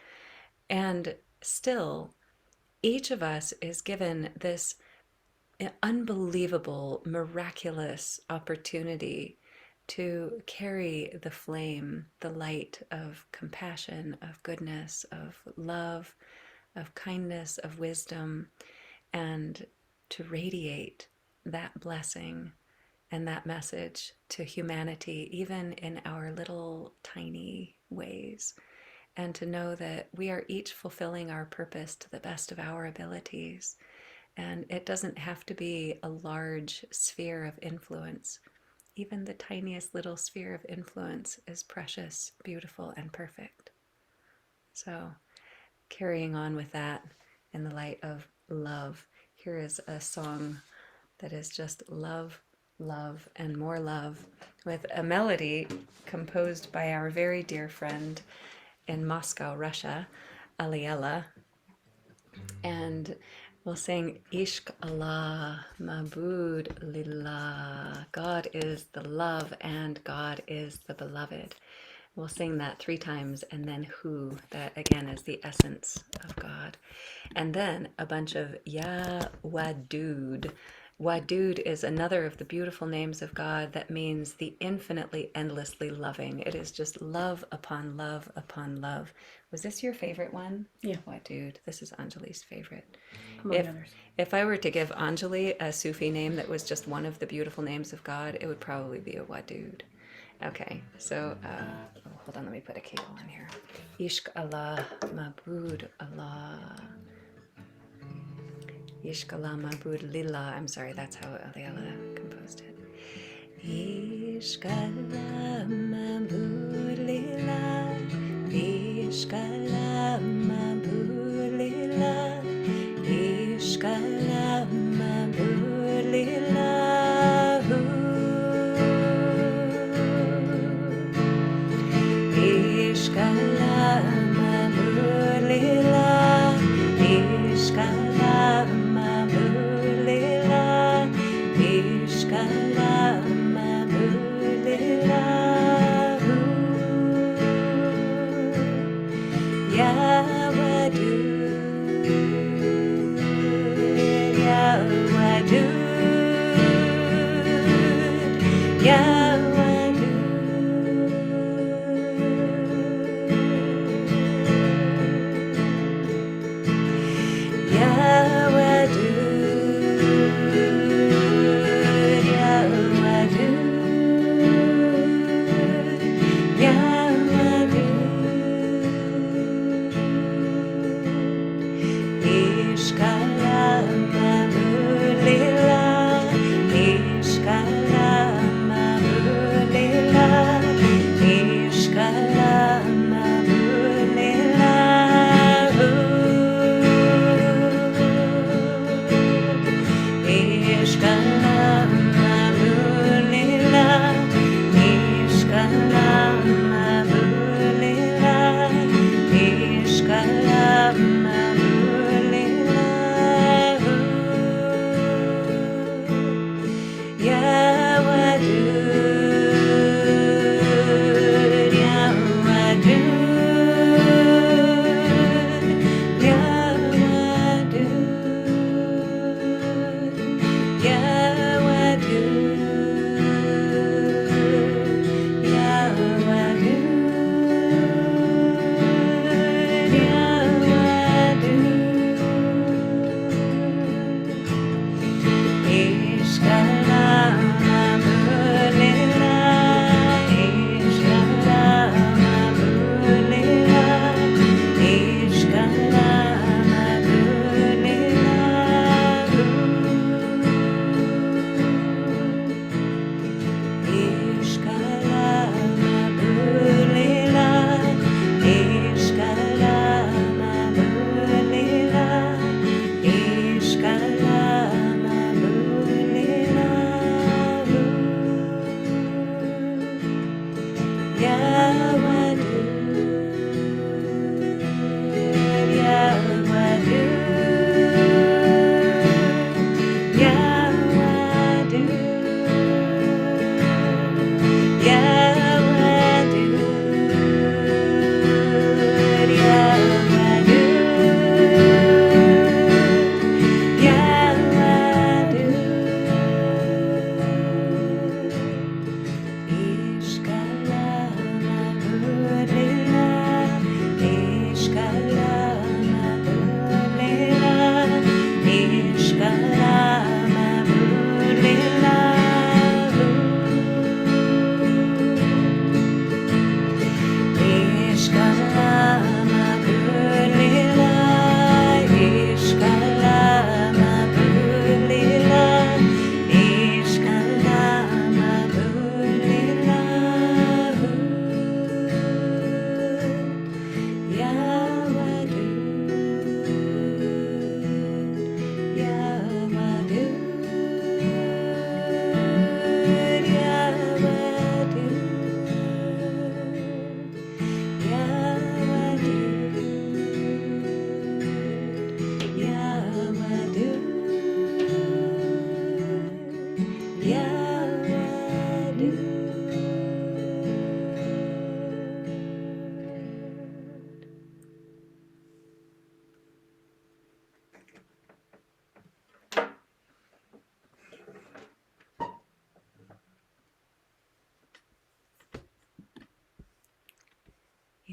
And still, each of us is given this unbelievable, miraculous opportunity to carry the flame, the light of compassion, of goodness, of love, of kindness, of wisdom, and to radiate that blessing and that message to humanity, even in our little tiny ways. And to know that we are each fulfilling our purpose to the best of our abilities. And it doesn't have to be a large sphere of influence. Even the tiniest little sphere of influence is precious, beautiful, and perfect. So, carrying on with that in the light of love, here is a song that is just love, love, and more love, with a melody composed by our very dear friend in Moscow, Russia, Aliela. And we'll sing Ishq Allah, Mabud Lillah. God is the love and God is the beloved. We'll sing that 3 times, and then Hu, that again is the essence of God. And then a bunch of Ya Wadud, Wadud is another of the beautiful names of God that means the infinitely, endlessly loving. It is just love upon love upon love. Was this your favorite one? Yeah. Wadud. This is Anjali's favorite. Among others. If I were to give Anjali a Sufi name that was just one of the beautiful names of God, it would probably be a Wadud. Okay, so hold on, let me put a kegel on here. Ishq Allah, Mabud Allah. Ishq Allah, Mabud Lillah. I'm sorry, that's how Aliala composed it. Ishq Allah, Mabud Lillah. Ishq Allah, Mabud Lillah. Ishq Allah, Mabud Lillah. Ishq Allah, Mabud Lillah. Ishq Allah, Mabud Lillah. Ishq Allah, Mabud Lillah. Ya Wadud, Ya Wadud, Ya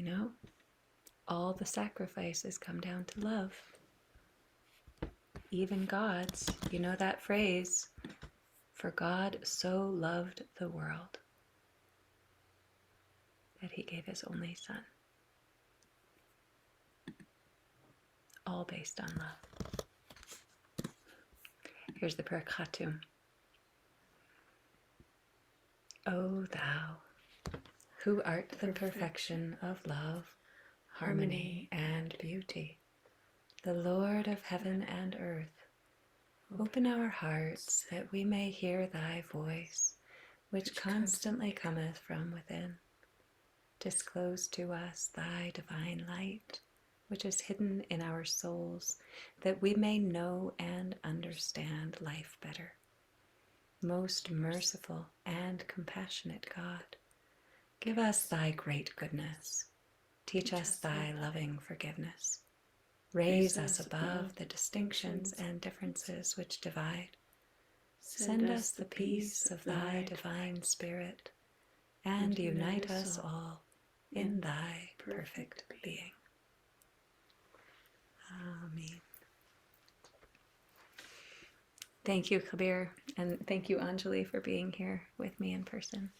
You know, all the sacrifices come down to love. Even God's, you know that phrase, for God so loved the world that he gave his only son. All based on love. Here's the prayer Khatum. O thou, who art the perfection of love, harmony, and beauty, the Lord of heaven and earth, open our hearts that we may hear thy voice, which constantly cometh from within. Disclose to us thy divine light, which is hidden in our souls, that we may know and understand life better. Most merciful and compassionate God, give us thy great goodness. Teach us thy loving forgiveness. Raise us above the distinctions and differences which divide. Send us the peace of thy divine Spirit, and unite us all in thy perfect being. Amen. Thank you, Khabir, and thank you, Anjali, for being here with me in person.